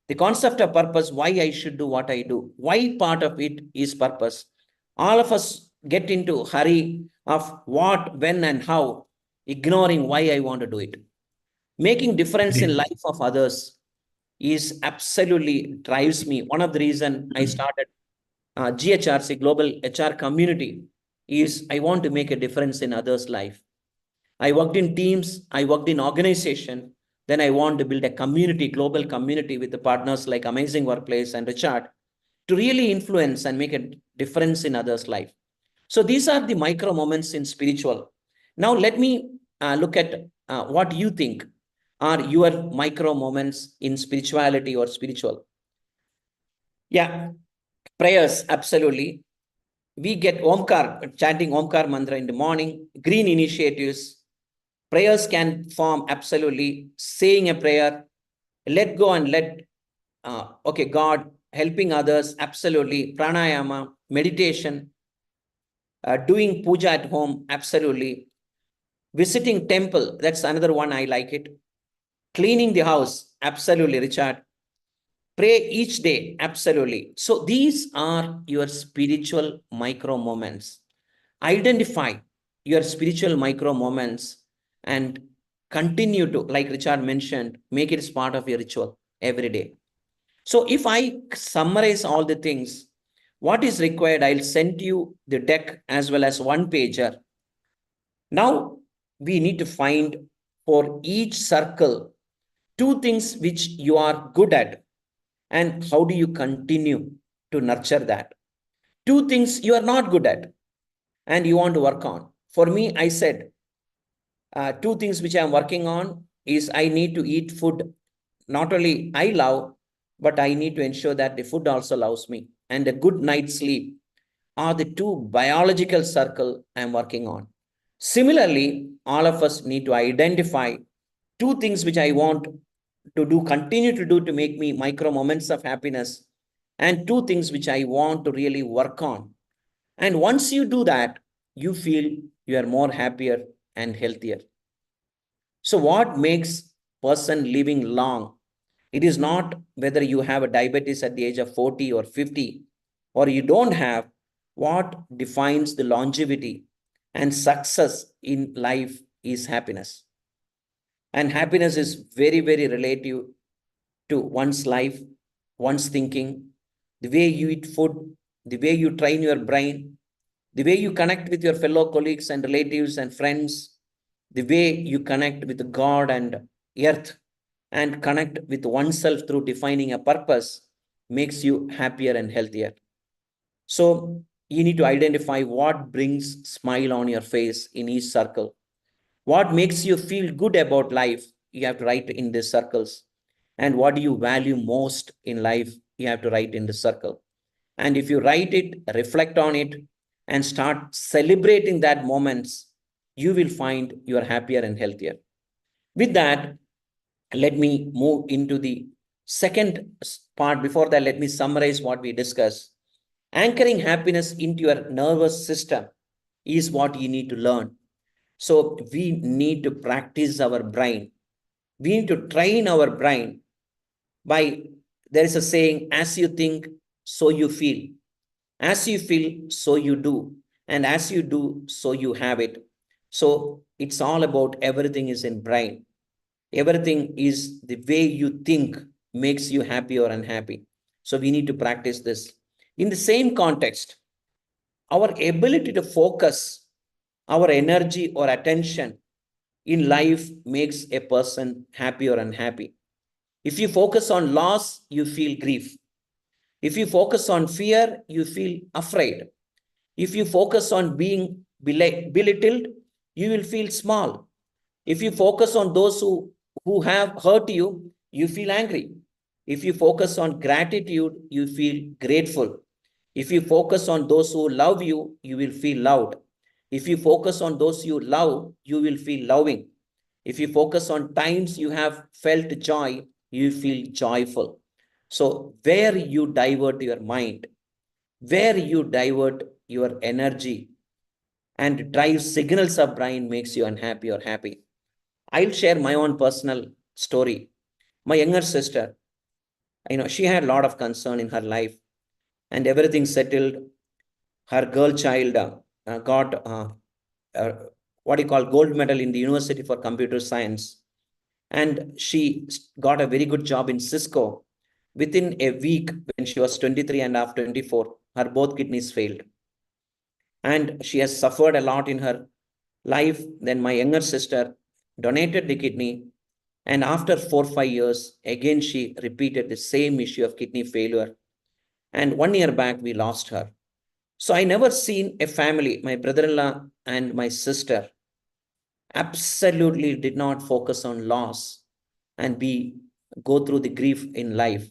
The concept of purpose, why I should do what I do, why part of it is purpose. All of us get into hurry of what, when, and how, ignoring why I want to do it. Making difference in life of others is absolutely drives me. One of the reason I started GHRC Global HR Community is I want to make a difference in others' life. I worked in teams, I worked in organization, then I want to build a community, global community with the partners like Amazing Workplace and Richard to really influence and make a difference in others' life. So these are the micro moments in spiritual. Now let me look at what you think are your micro moments in spirituality or spiritual. Yeah, prayers, absolutely. We get Omkar, chanting Omkar mantra in the morning, green initiatives. Prayers can form absolutely saying a prayer, let go and okay, God, helping others, absolutely. Pranayama, meditation, doing puja at home, absolutely. Visiting temple, that's another one I like it. Cleaning the house, absolutely, Richard. Pray each day, absolutely. So these are your spiritual micro moments. Identify your spiritual micro moments and continue to, like Richard mentioned, make it as part of your ritual every day. So if I summarize all the things, what is required, I'll send you the deck as well as one pager. Now we need to find for each circle two things which you are good at and how do you continue to nurture that. Two things you are not good at and you want to work on. For me, I said two things which I'm working on is I need to eat food not only I love, but I need to ensure that the food also loves me. And a good night's sleep are the two biological circle I'm working on. Similarly, all of us need to identify two things which I want to do, continue to do to make me micro moments of happiness, and two things which I want to really work on. And once you do that, you feel you are more happier and healthier. So what makes person living long? It is not whether you have a diabetes at the age of 40 or 50 or you don't have. What defines the longevity and success in life is happiness. And happiness is very, very relative to one's life, one's thinking, the way you eat food, the way you train your brain, the way you connect with your fellow colleagues and relatives and friends, the way you connect with God and earth and connect with oneself through defining a purpose makes you happier and healthier. So you need to identify what brings smile on your face in each circle. What makes you feel good about life, you have to write in these circles. And what do you value most in life, you have to write in the circle. And if you write it, reflect on it, and start celebrating that moments, you will find you are happier and healthier. With that, let me move into the second part. Before that, let me summarize what we discussed. Anchoring happiness into your nervous system is what you need to learn. So we need to practice our brain. We need to train our brain by, there is a saying, as you think, so you feel. As you feel, so you do. And as you do, so you have it. So it's all about everything is in brain. Everything is the way you think makes you happy or unhappy. So we need to practice this. In the same context, our ability to focus our energy or attention in life makes a person happy or unhappy. If you focus on loss, you feel grief. If you focus on fear, you feel afraid. If you focus on being belittled, you will feel small. If you focus on those who have hurt you, you feel angry. If you focus on gratitude, you feel grateful. If you focus on those who love you, you will feel loved. If you focus on those you love, you will feel loving. If you focus on times you have felt joy, you feel joyful. So where you divert your mind, where you divert your energy and drive signals of brain makes you unhappy or happy. I'll share my own personal story. My younger sister, she had a lot of concern in her life and everything settled. Her girl child got what you call gold medal in the University for Computer Science. And she got a very good job in Cisco. Within a week, when she was 23 and after 24, her both kidneys failed. And she has suffered a lot in her life. Then my younger sister donated the kidney. And after 4-5 years, again, she repeated the same issue of kidney failure. And 1 year back, we lost her. So I never seen a family, my brother-in-law and my sister, absolutely did not focus on loss and go through the grief in life.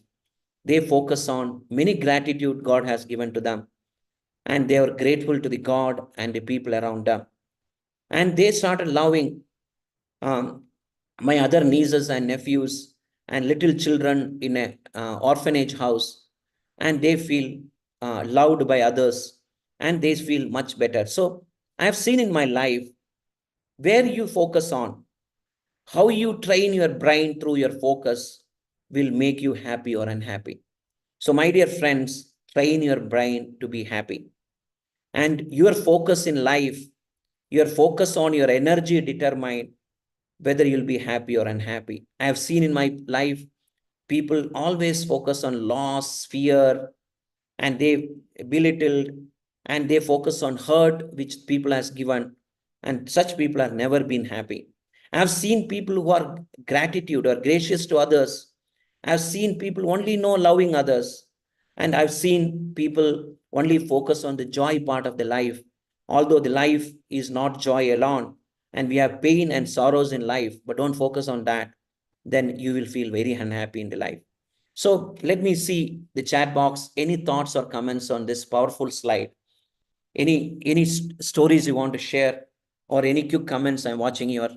They focus on many gratitude God has given to them. And they are grateful to the God and the people around them. And they started loving my other nieces and nephews and little children in a orphanage house. And they feel loved by others and they feel much better. So I have seen in my life where you focus on, how you train your brain through your focus will make you happy or unhappy. So my dear friends, train your brain to be happy. And your focus in life, your focus on your energy determine whether you'll be happy or unhappy. I have seen in my life, people always focus on loss, fear, and they belittled, and they focus on hurt, which people has given. And such people have never been happy. I have seen people who are gratitude or gracious to others. I have seen people only know loving others. And I've seen people only focus on the joy part of the life. Although the life is not joy alone, and we have pain and sorrows in life, but don't focus on that, then you will feel very unhappy in the life. So let me see the chat box. Any thoughts or comments on this powerful slide? Any stories you want to share or any quick comments? I'm watching your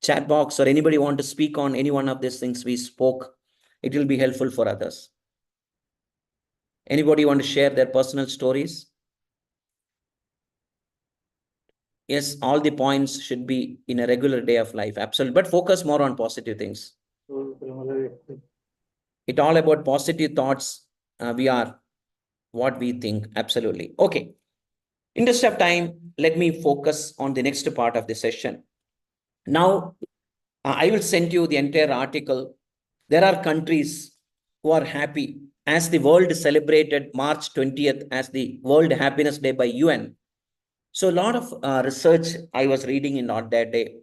chat box, or anybody want to speak on any one of these things we spoke. It will be helpful for others. Anybody want to share their personal stories? Yes, all the points should be in a regular day of life. Absolutely. But focus more on positive things. It's all about positive thoughts. We are what we think. Absolutely. Okay. Interest of time, let me focus on the next part of the session. Now, I will send you the entire article. There are countries who are happy. As the world celebrated March 20th as the World Happiness Day by UN. So a lot of research I was reading in on that day,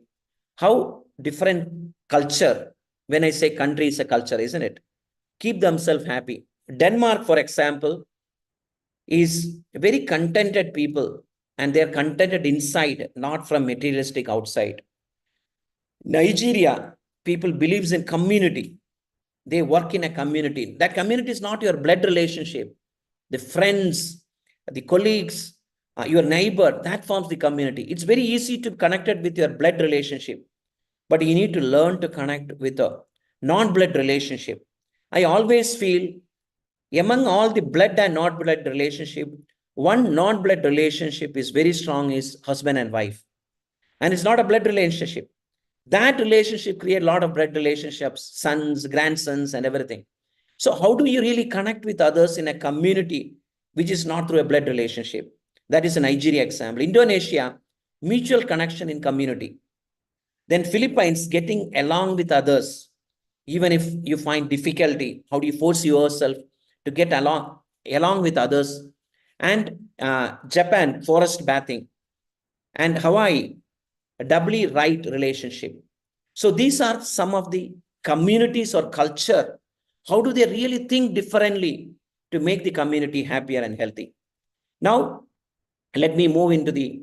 how different culture, when I say country is a culture, isn't it? Keep themselves happy. Denmark, for example, is very contented people, and they're contented inside, not from materialistic outside. Nigeria, people believes in community. They work in a community. That community is not your blood relationship. The friends, the colleagues, your neighbor, that forms the community. It's very easy to connect it with your blood relationship, but you need to learn to connect with a non-blood relationship. I always feel among all the blood and non-blood relationship, one non-blood relationship is very strong is husband and wife. And it's not a blood relationship. That relationship creates a lot of blood relationships, sons, grandsons, and everything. So how do you really connect with others in a community which is not through a blood relationship? That is a Nigeria example. Indonesia, mutual connection in community. Then Philippines, getting along with others. Even if you find difficulty, how do you force yourself to get along with others? And Japan, forest bathing. And Hawaii, a doubly right relationship. So these are some of the communities or culture, how do they really think differently to make the community happier and healthy? Now, let me move into the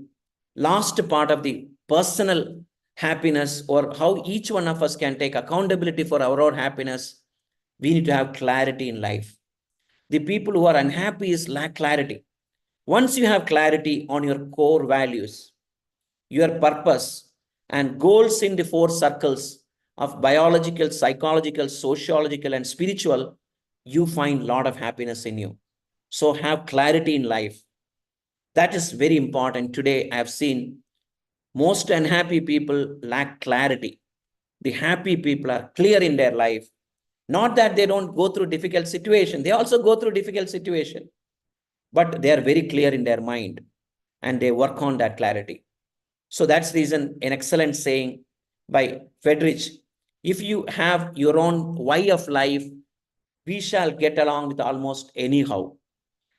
last part of the personal happiness, or how each one of us can take accountability for our own happiness. We need to have clarity in life. The people who are unhappy is lack clarity. Once you have clarity on your core values, your purpose, and goals in the four circles of biological, psychological, sociological, and spiritual, you find a lot of happiness in you. So have clarity in life. That is very important. Today, I have seen most unhappy people lack clarity. The happy people are clear in their life. Not that they don't go through difficult situation. They also go through difficult situation, but they are very clear in their mind and they work on that clarity. So that's the reason an excellent saying by Friedrich, if you have your own why of life, we shall get along with almost anyhow.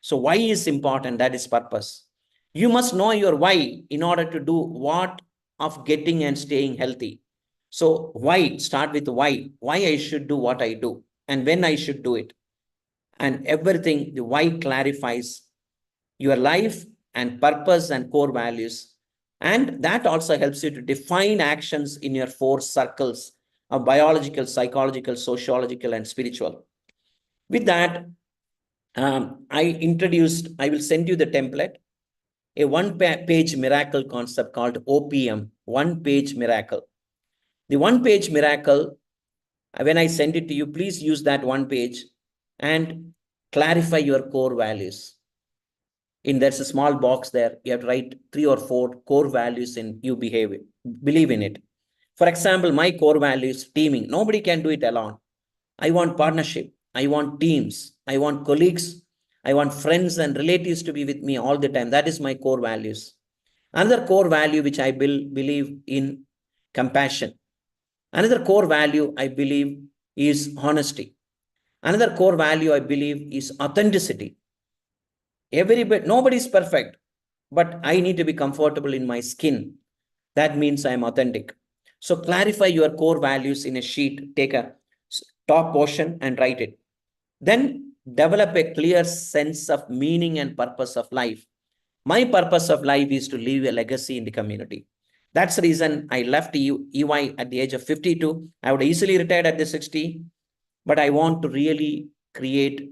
So why is important? That is purpose. You must know your why in order to do what of getting and staying healthy. So why? Start with why. Why I should do what I do and when I should do it. And everything, the why clarifies your life and purpose and core values. And that also helps you to define actions in your four circles of biological, psychological, sociological, and spiritual. With that, I will send you the template, a one-page miracle concept called OPM, one-page miracle. The one-page miracle, when I send it to you, please use that one page and clarify your core values. There's a small box there. You have to write 3 or 4 core values in you believe in it. For example, my core value is teaming. Nobody can do it alone. I want partnership. I want teams. I want colleagues. I want friends and relatives to be with me all the time. That is my core values. Another core value which I believe in, compassion. Another core value I believe is honesty. Another core value I believe is authenticity. Nobody is perfect, but I need to be comfortable in my skin. That means I am authentic. So clarify your core values in a sheet. Take a top portion and write it. Then develop a clear sense of meaning and purpose of life. My purpose of life is to leave a legacy in the community. That's the reason I left EY at the age of 52. I would easily retire at the 60, but I want to really create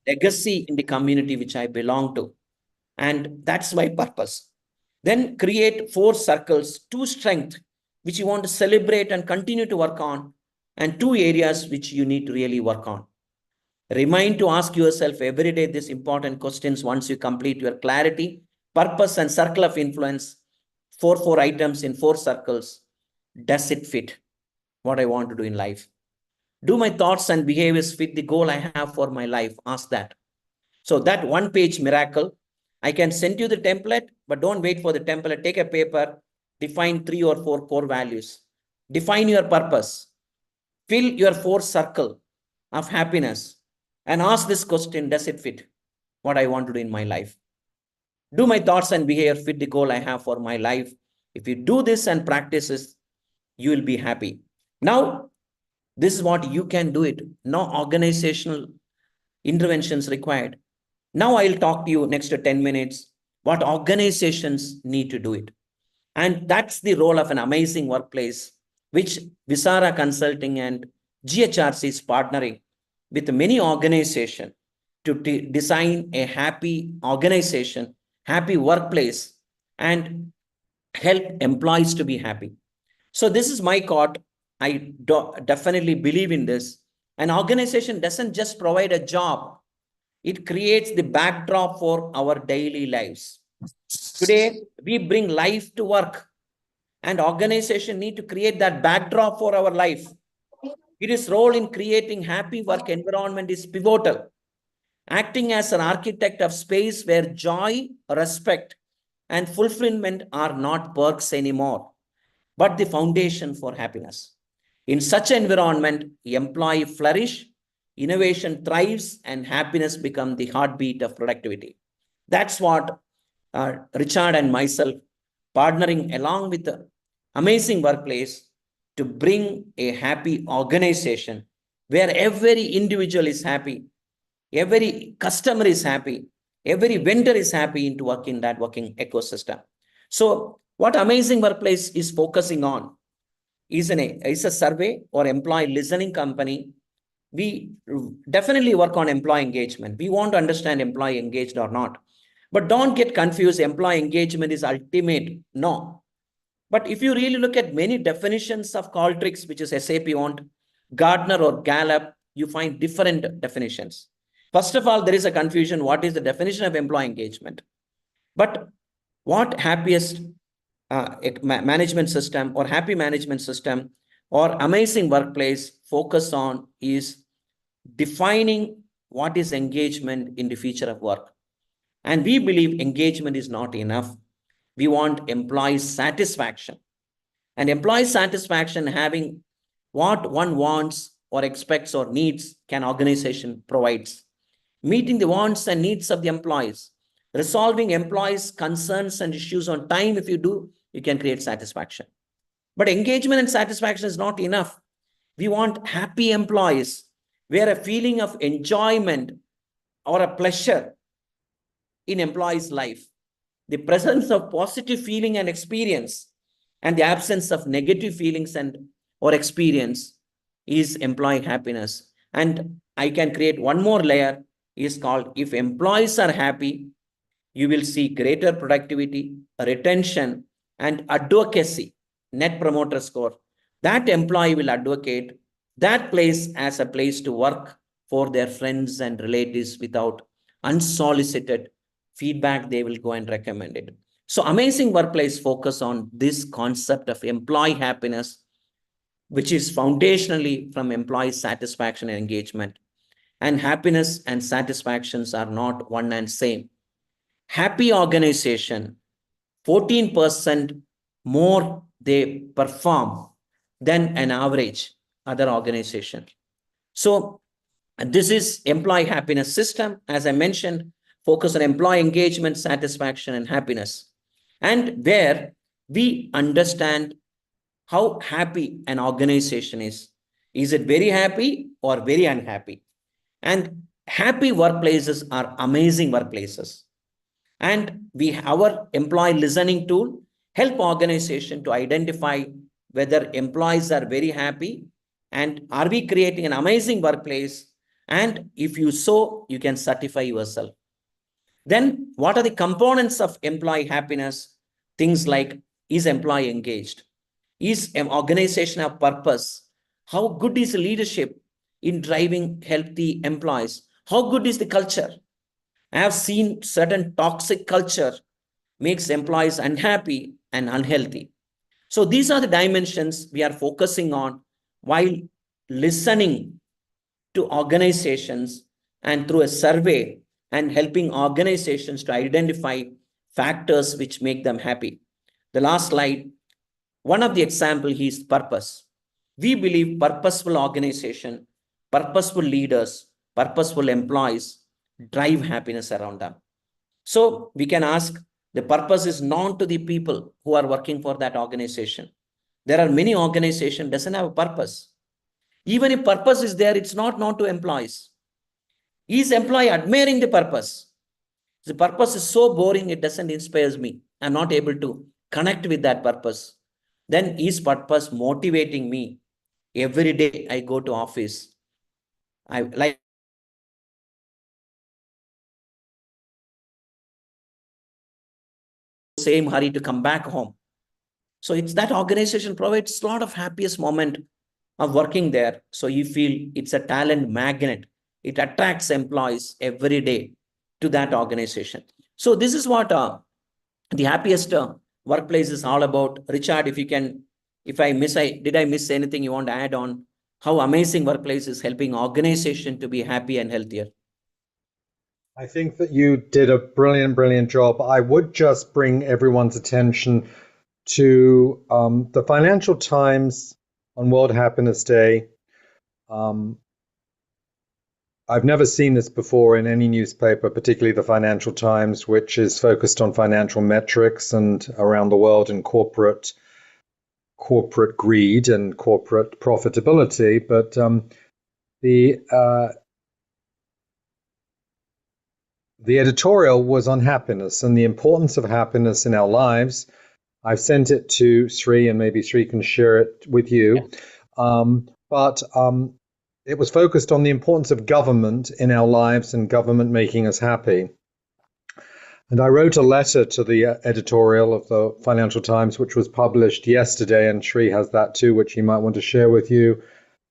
legacy in the community which I belong to. And that's my purpose. Then create 4 circles, 2 strengths, which you want to celebrate and continue to work on, and 2 areas which you need to really work on. Remind to ask yourself every day these important questions once you complete your clarity, purpose, and circle of influence. 4 items in 4 circles. Does it fit what I want to do in life? Do my thoughts and behaviors fit the goal I have for my life? Ask that. So that one-page miracle, I can send you the template, but don't wait for the template. Take a paper, define 3 or 4 core values. Define your purpose. Fill your 4 circle of happiness and ask this question, does it fit what I want to do in my life? Do my thoughts and behavior fit the goal I have for my life? If you do this and practice this, you will be happy. Now, this is what you can do it. No organizational interventions required. Now I'll talk to you next to 10 minutes what organizations need to do it. And that's the role of an amazing workplace, which Visara Consulting and GHRC is partnering with many organizations to design a happy organization, happy workplace, and help employees to be happy. So this is my quote. I definitely believe in this. An organization doesn't just provide a job. It creates the backdrop for our daily lives. Today, we bring life to work, and organization need to create that backdrop for our life. Its role in creating happy work environment is pivotal, acting as an architect of space where joy, respect, and fulfillment are not perks anymore, but the foundation for happiness. In such an environment, employees flourish, innovation thrives, and happiness becomes the heartbeat of productivity. That's what Richard and myself, partnering along with the amazing workplace, to bring a happy organization where every individual is happy, every customer is happy, every vendor is happy into working that working ecosystem. So what Amazing Workplace is focusing on is a survey or employee listening company. We definitely work on employee engagement. We want to understand employee engaged or not. But don't get confused. Employee engagement is ultimate. No. But if you really look at many definitions of Qualtrics, which is SAP want, Gartner or Gallup, you find different definitions. First of all, there is a confusion. What is the definition of employee engagement? But what happiest management system or happy management system or Amazing Workplace focus on is defining what is engagement in the future of work. And we believe engagement is not enough. We want employee satisfaction. And employee satisfaction, having what one wants or expects or needs, can organization provides. Meeting the wants and needs of the employees, resolving employees' concerns and issues on time. If you do, you can create satisfaction. But engagement and satisfaction is not enough. We want happy employees where a feeling of enjoyment or a pleasure in employees' life, the presence of positive feeling and experience, and the absence of negative feelings and or experience is employee happiness. And I can create one more layer, is called, if employees are happy, you will see greater productivity, retention, and advocacy, net promoter score. That employee will advocate that place as a place to work for their friends and relatives without unsolicited feedback. They will go and recommend it. So Amazing Workplace focus on this concept of employee happiness, which is foundationally from employee satisfaction and engagement. And happiness and satisfactions are not one and same. Happy organization, 14% more they perform than an average other organization. So this is employee happiness system. As I mentioned, focus on employee engagement, satisfaction, and happiness. And where we understand how happy an organization is. Is it very happy or very unhappy? And happy workplaces are amazing workplaces. And our employee listening tool help organization to identify whether employees are very happy and are we creating an amazing workplace. And if you so, you can certify yourself. Then what are the components of employee happiness? Things like, is employee engaged? Is an organization of purpose? How good is the leadership in driving healthy employees? How good is the culture? I have seen certain toxic culture makes employees unhappy and unhealthy. So these are the dimensions we are focusing on while listening to organizations and through a survey and helping organizations to identify factors which make them happy. The last slide, one of the example is purpose. We believe purposeful organization, purposeful leaders, purposeful employees drive happiness around them. So we can ask, the purpose is known to the people who are working for that organization. There are many organizations doesn't have a purpose. Even if purpose is there, it's not known to employees. Is employee admiring the purpose? The purpose is so boring, it doesn't inspire me. I'm not able to connect with that purpose. Then is purpose motivating me? Every day I go to office. I like same hurry to come back home. So it's that organization provides a lot of happiest moment of working there. So you feel it's a talent magnet. It attracts employees every day to that organization. So this is what the happiest workplace is all about. Richard, if you can, did I miss anything you want to add on how Amazing Workplace is helping organization to be happy and healthier? I think that you did a brilliant job. I would just bring everyone's attention to the Financial Times on World Happiness Day. I've never seen this before in any newspaper, particularly the Financial Times, which is focused on financial metrics and around the world in corporate corporate greed and corporate profitability, but the editorial was on happiness and the importance of happiness in our lives. I've sent it to Sri, and maybe Sri can share it with you. But it was focused on the importance of government in our lives and government making us happy. And I wrote a letter to the editorial of the Financial Times, which was published yesterday, and Sri has that too, which he might want to share with you.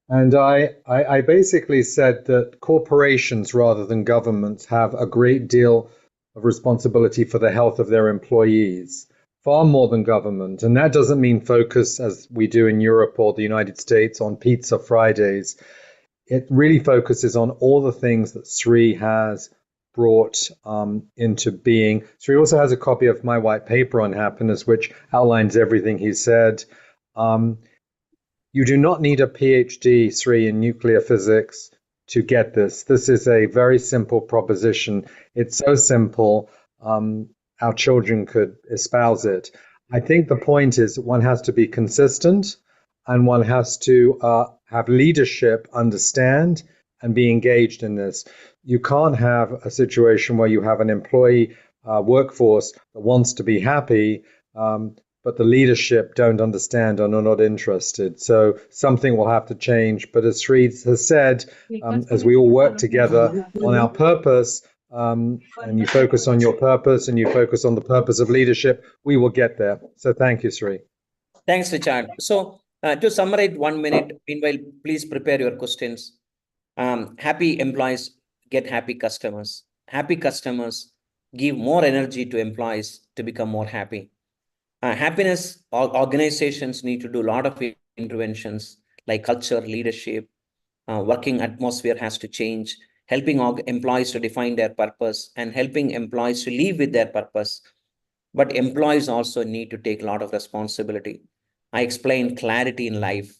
And I basically said that corporations rather than governments have a great deal of responsibility for the health of their employees, far more than government. And that doesn't mean focus, as we do in Europe or the United States, on Pizza Fridays. It really focuses on all the things that Sri has brought into being. Sri also has a copy of my white paper on happiness, which outlines everything he said. You do not need a PhD, Sri, in nuclear physics to get this. This is a very simple proposition. It's so simple, our children could espouse it. I think the point is one has to be consistent, and one has to have leadership understand and be engaged in this. You can't have a situation where you have an employee workforce that wants to be happy, but the leadership don't understand and are not interested. So something will have to change. But as Sri has said, as we all work together on our purpose, and you focus on your purpose and you focus on the purpose of leadership, we will get there. So thank you, Sri. Thanks, Richard. So to summarize 1 minute, meanwhile, please prepare your questions. Happy employees get happy customers. Happy customers give more energy to employees to become more happy. Happiness organizations need to do a lot of interventions like culture, leadership, working atmosphere has to change, helping employees to define their purpose and helping employees to live with their purpose. But employees also need to take a lot of responsibility. I explained clarity in life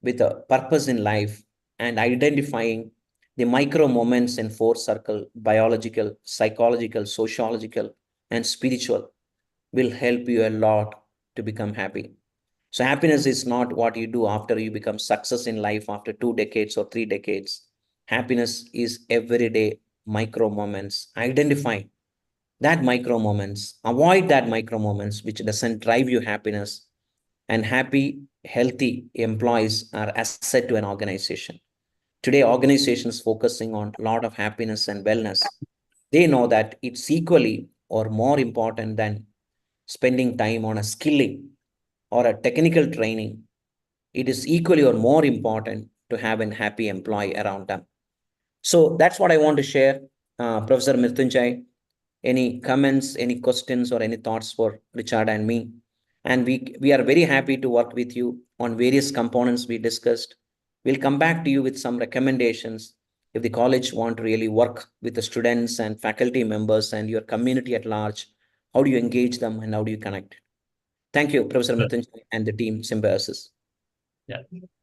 with a purpose in life and identifying the micro moments in four circle, biological, psychological, sociological, and spiritual will help you a lot to become happy. So happiness is not what you do after you become success in life after 2 decades or 3 decades. Happiness is everyday micro moments. Identify that micro moments, avoid that micro moments which doesn't drive you happiness. And happy, healthy employees are asset to an organization. Today, organizations focusing on a lot of happiness and wellness. They know that it's equally or more important than spending time on a skilling or a technical training. It is equally or more important to have a happy employee around them. So that's what I want to share. Professor Mrityunjay, any comments, any questions, or any thoughts for Richard and me? And we are very happy to work with you on various components we discussed. We'll come back to you with some recommendations if the college want to really work with the students and faculty members and your community at large. How do you engage them and how do you connect? Thank you, Professor Mrityunjay and the team Symbiosis. Yeah,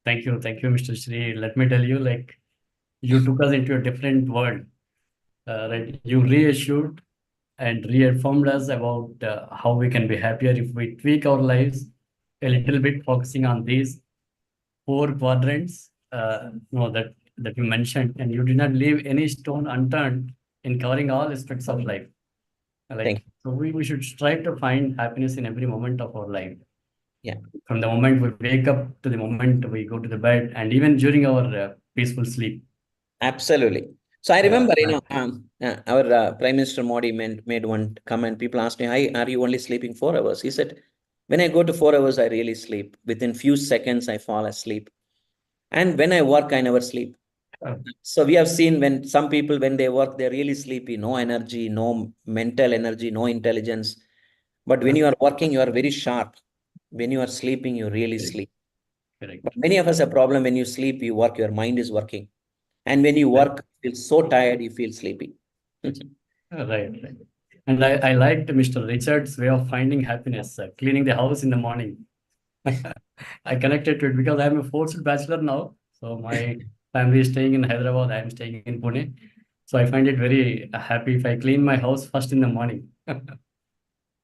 thank you, Mr. Shri. Let me tell you, like, you took us into a different world, right? You reassured and reaffirmed us about how we can be happier if we tweak our lives a little bit, focusing on these 4 quadrants that you mentioned, and you did not leave any stone unturned in covering all aspects of life. Like, so we should strive to find happiness in every moment of our life. Yeah. From the moment we wake up to the moment we go to the bed, and even during our peaceful sleep. Absolutely. So I remember, our Prime Minister Modi made one comment. People asked me, are you only sleeping 4 hours? He said, when I go to 4 hours, I really sleep. Within few seconds, I fall asleep. And when I work, I never sleep. So we have seen when some people, when they work, they're really sleepy, no energy, no mental energy, no intelligence. But when you are working, you are very sharp. When you are sleeping, you really sleep. Correct. But many of us have a problem when you sleep, you work, your mind is working. And when you work, you feel so tired, you feel sleepy. Right. And I liked Mr. Richard's way of finding happiness, cleaning the house in the morning. I connected to it because I'm a forced bachelor now. So my family is staying in Hyderabad, I'm staying in Pune. So I find it very happy if I clean my house first in the morning.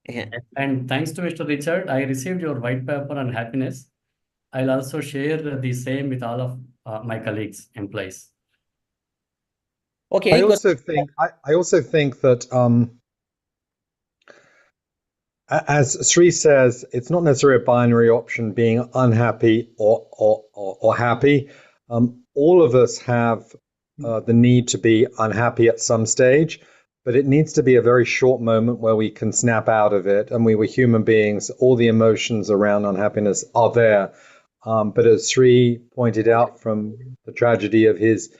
Yeah. And thanks to Mr. Richard, I received your white paper on happiness. I'll also share the same with all of my colleagues, employees. Okay, I any also think that as Sri says, it's not necessarily a binary option being unhappy or happy. All of us have the need to be unhappy at some stage, but it needs to be a very short moment where we can snap out of it. And we were human beings. All the emotions around unhappiness are there. But as Sri pointed out from the tragedy of his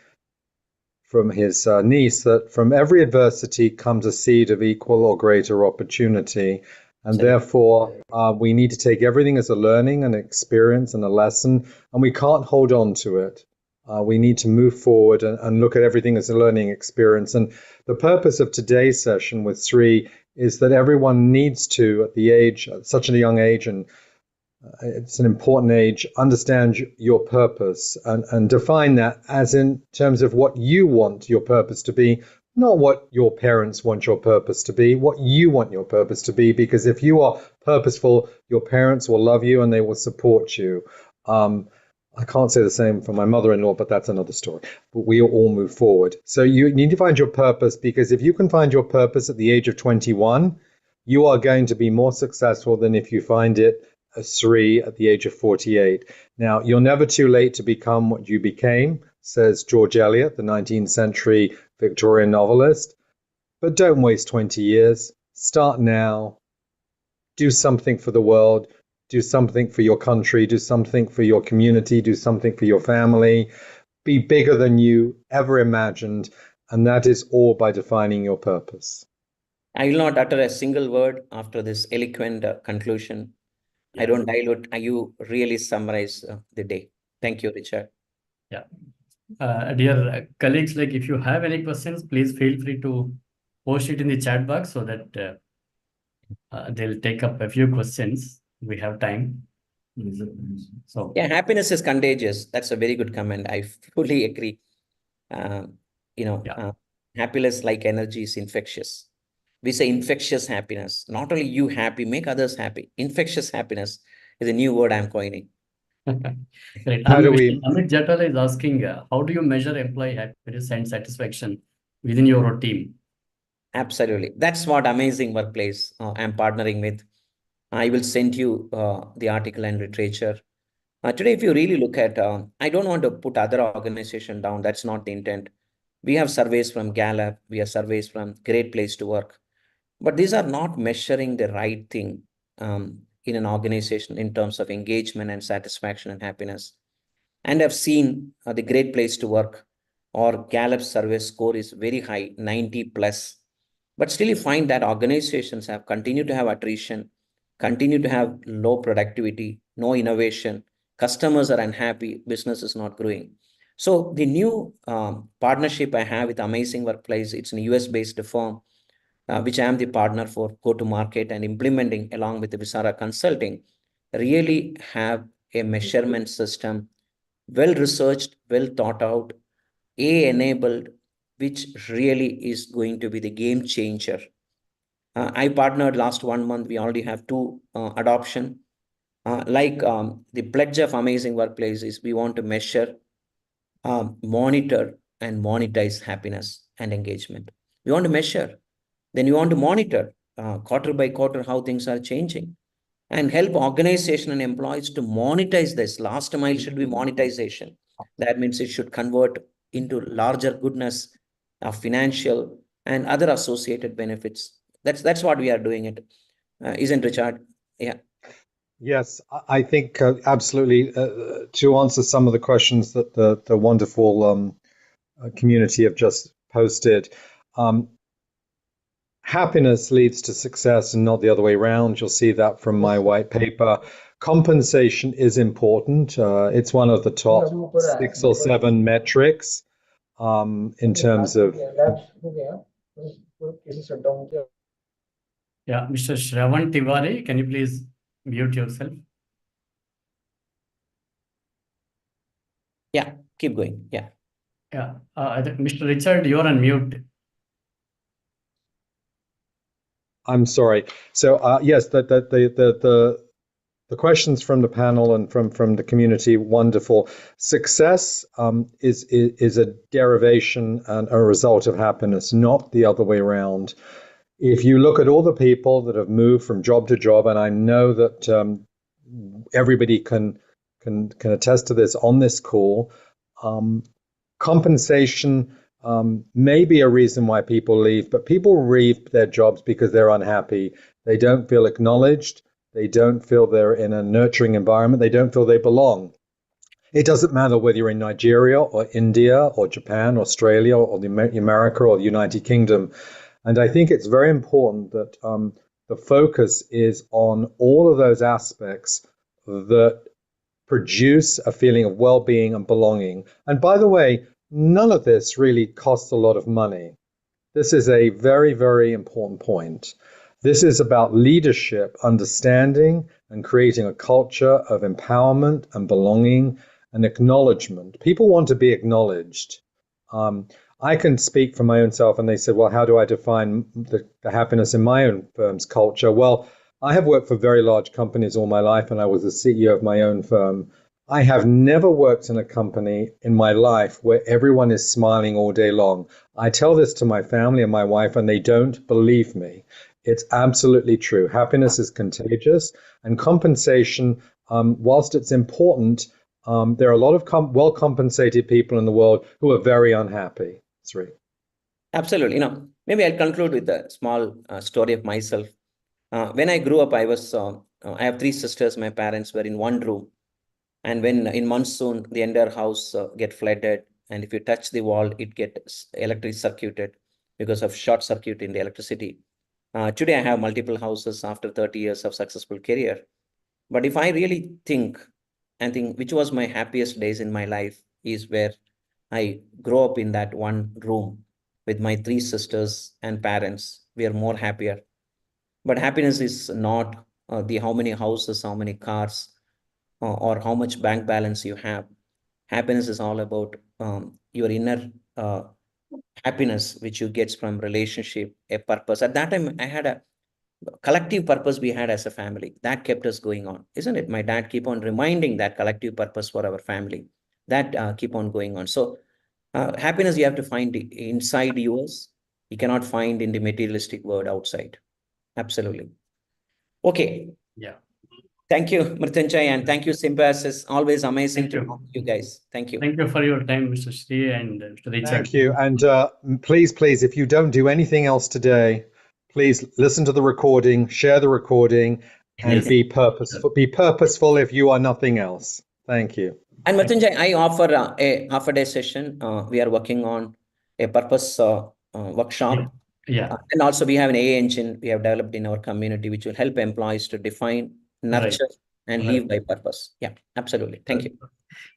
niece, that from every adversity comes a seed of equal or greater opportunity. And therefore, we need to take everything as a learning, an experience, and a lesson, and we can't hold on to it. We need to move forward and look at everything as a learning experience. And the purpose of today's session with Sri is that everyone needs to, at such a young age, and it's an important age, understand your purpose and define that as in terms of what you want your purpose to be, not what your parents want your purpose to be, what you want your purpose to be. Because if you are purposeful, your parents will love you and they will support you. I can't say the same for my mother-in-law, but that's another story. But we all move forward. So you need to find your purpose, because if you can find your purpose at the age of 21, you are going to be more successful than if you find it as Sri at the age of 48. Now, you're never too late to become what you became, says George Eliot, the 19th century Victorian novelist. But don't waste 20 years. Start now. Do something for the world. Do something for your country. Do something for your community. Do something for your family. Be bigger than you ever imagined. And that is all by defining your purpose. I will not utter a single word after this eloquent conclusion. Yeah. I don't dilute. You really summarize the day. Thank you, Richard. Yeah. Dear colleagues, like if you have any questions, please feel free to post it in the chat box so that they'll take up a few questions. We have time. So Yeah, happiness is contagious. That's a very good comment. I fully agree. Happiness like energy is infectious. We say infectious happiness. Not only you happy, make others happy. Infectious happiness is a new word I'm coining. Great. How do we- Amit Jatala is asking, how do you measure employee happiness and satisfaction within your team? Absolutely. That's what Amazing Workplace I'm partnering with. I will send you the article and literature. Today, if you really look at, I don't want to put other organization down. That's not the intent. We have surveys from Gallup. We have surveys from Great Place to Work. But these are not measuring the right thing in an organization in terms of engagement and satisfaction and happiness. And I've seen the Great Place to Work or Gallup survey score is very high, 90 plus. But still you find that organizations have continued to have attrition, continue to have low productivity, no innovation, customers are unhappy, business is not growing. So the new partnership I have with Amazing Workplace, it's a US-based firm, which I am the partner for go-to-market and implementing along with the Visara Consulting, really have a measurement system, well-researched, well thought out, AI-enabled, which really is going to be the game changer. I partnered last 1 month. We already have 2 adoption. The pledge of Amazing Workplace is we want to measure, monitor, and monetize happiness and engagement. We want to measure. Then we want to monitor quarter by quarter how things are changing and help organization and employees to monetize this. Last mile should be monetization. That means it should convert into larger goodness of financial and other associated benefits. That's what we are doing it. Isn't Richard? Yeah. Yes, I think absolutely. To answer some of the questions that the wonderful community have just posted, happiness leads to success and not the other way around. You'll see that from my white paper. Compensation is important. It's one of the top 6 or 7 metrics in terms of. Yeah, Mr. Shravan Tiwari, can you please mute yourself? Yeah, keep going. Yeah. Yeah, Mr. Richard, you're on mute. I'm sorry. So yes, the questions from the panel and from the community, wonderful. Success is a derivation and a result of happiness, not the other way around. If you look at all the people that have moved from job to job, and I know that everybody can attest to this on this call, compensation may be a reason why people leave, but people leave their jobs because they're unhappy. They don't feel acknowledged. They don't feel they're in a nurturing environment. They don't feel they belong. It doesn't matter whether you're in Nigeria or India or Japan, Australia, or America or the United Kingdom. And I think it's very important that the focus is on all of those aspects that produce a feeling of well-being and belonging. And by the way, none of this really costs a lot of money. This is a very, very important point. This is about leadership, understanding, and creating a culture of empowerment and belonging and acknowledgement. People want to be acknowledged. I can speak for my own self, and they said, well, how do I define the happiness in my own firm's culture? Well, I have worked for very large companies all my life, and I was the CEO of my own firm. I have never worked in a company in my life where everyone is smiling all day long. I tell this to my family and my wife, and they don't believe me. It's absolutely true. Happiness is contagious, and compensation, whilst it's important, there are a lot of well-compensated people in the world who are very unhappy. Sri. Absolutely. Maybe I'll conclude with a small story of myself. When I grew up, I have three sisters. My parents were in one room. And when in monsoon, the entire house get flooded. And if you touch the wall, it gets electric circuited because of short circuit in the electricity. Today, I have multiple houses after 30 years of successful career. But if I really think which was my happiest days in my life is where I grew up in that one room with my three sisters and parents. We are more happier. But happiness is not the how many houses, how many cars, or how much bank balance you have. Happiness is all about your inner happiness, which you get from relationship, a purpose. At that time, I had a collective purpose we had as a family that kept us going on, isn't it? My dad keep on reminding that collective purpose for our family that keep on going on. So happiness you have to find inside yours. You cannot find in the materialistic world outside. Absolutely. Okay. Yeah. Thank you, Mrityunjay, and thank you, Symbiosis. Always amazing to talk to you guys. Thank you. Thank you for your time, Mr. Sri and Mr. Richard. Thank you. And please, if you don't do anything else today, please listen to the recording, share the recording, and Yes. be purposeful. Be purposeful if you are nothing else. Thank you. And Mrityunjay, I offer a half-a-day session. We are working on a purpose workshop. Yeah. And also we have an AI engine we have developed in our community, which will help employees to define, nurture, and live by purpose. Yeah, absolutely. Thank you.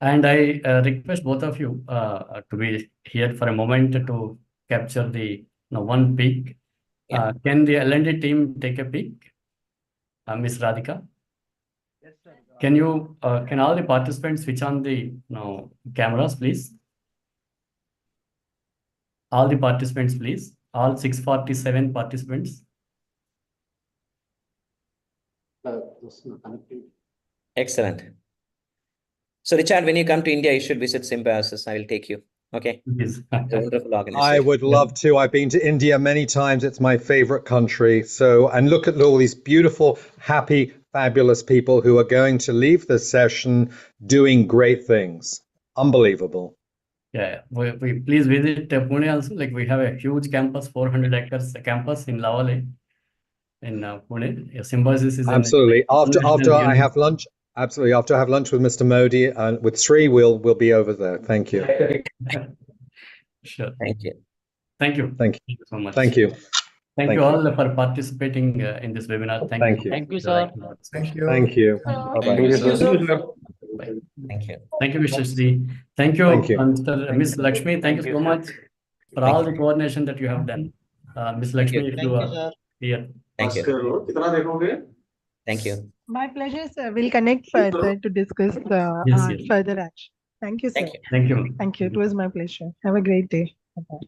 And I request both of you to be here for a moment to capture the one peak. Yeah. Can the L&D team take a peek? Ms. Radhika? Yes, sir. Can all the participants switch on the cameras, please? All the participants, please. All 647 participants. Excellent. So, Richard, when you come to India, you should visit Symbiosis. I will take you. Okay. Yes. It's a wonderful organization. I would love to. I've been to India many times. It's my favorite country. So, and look at all these beautiful, happy, fabulous people who are going to leave this session doing great things. Unbelievable. Yeah, we please visit Pune also. Like we have a huge campus, 400 acres campus in Lavale in Pune. Yeah, Symbiosis is Absolutely. After I have university. lunch, absolutely. After I have lunch with Mr. Modi and with Sri, we'll be over there. Thank you. Sure. Thank you. Thank you. Thank you. Thank you so much. Thank you. Thank you all for participating in this webinar. Thank you. Thank you, sir. Thank you. Thank you. Thank Bye-bye. you, sir. Bye. Thank you. Thank you, Mr. Sri. Thank you, Thank you. Miss Lakshmi. Thank you so much for all the coordination that you have done. Miss Lakshmi, if you are here. Thank you. Thank you. My pleasure, sir. We'll connect further to discuss the Yes, yes. further action. Thank you, sir. Thank you. Thank you. Thank you. It was my pleasure. Have a great day. Bye-bye.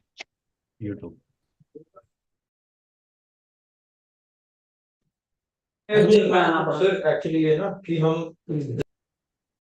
You too. Sir actually ये ना कि हम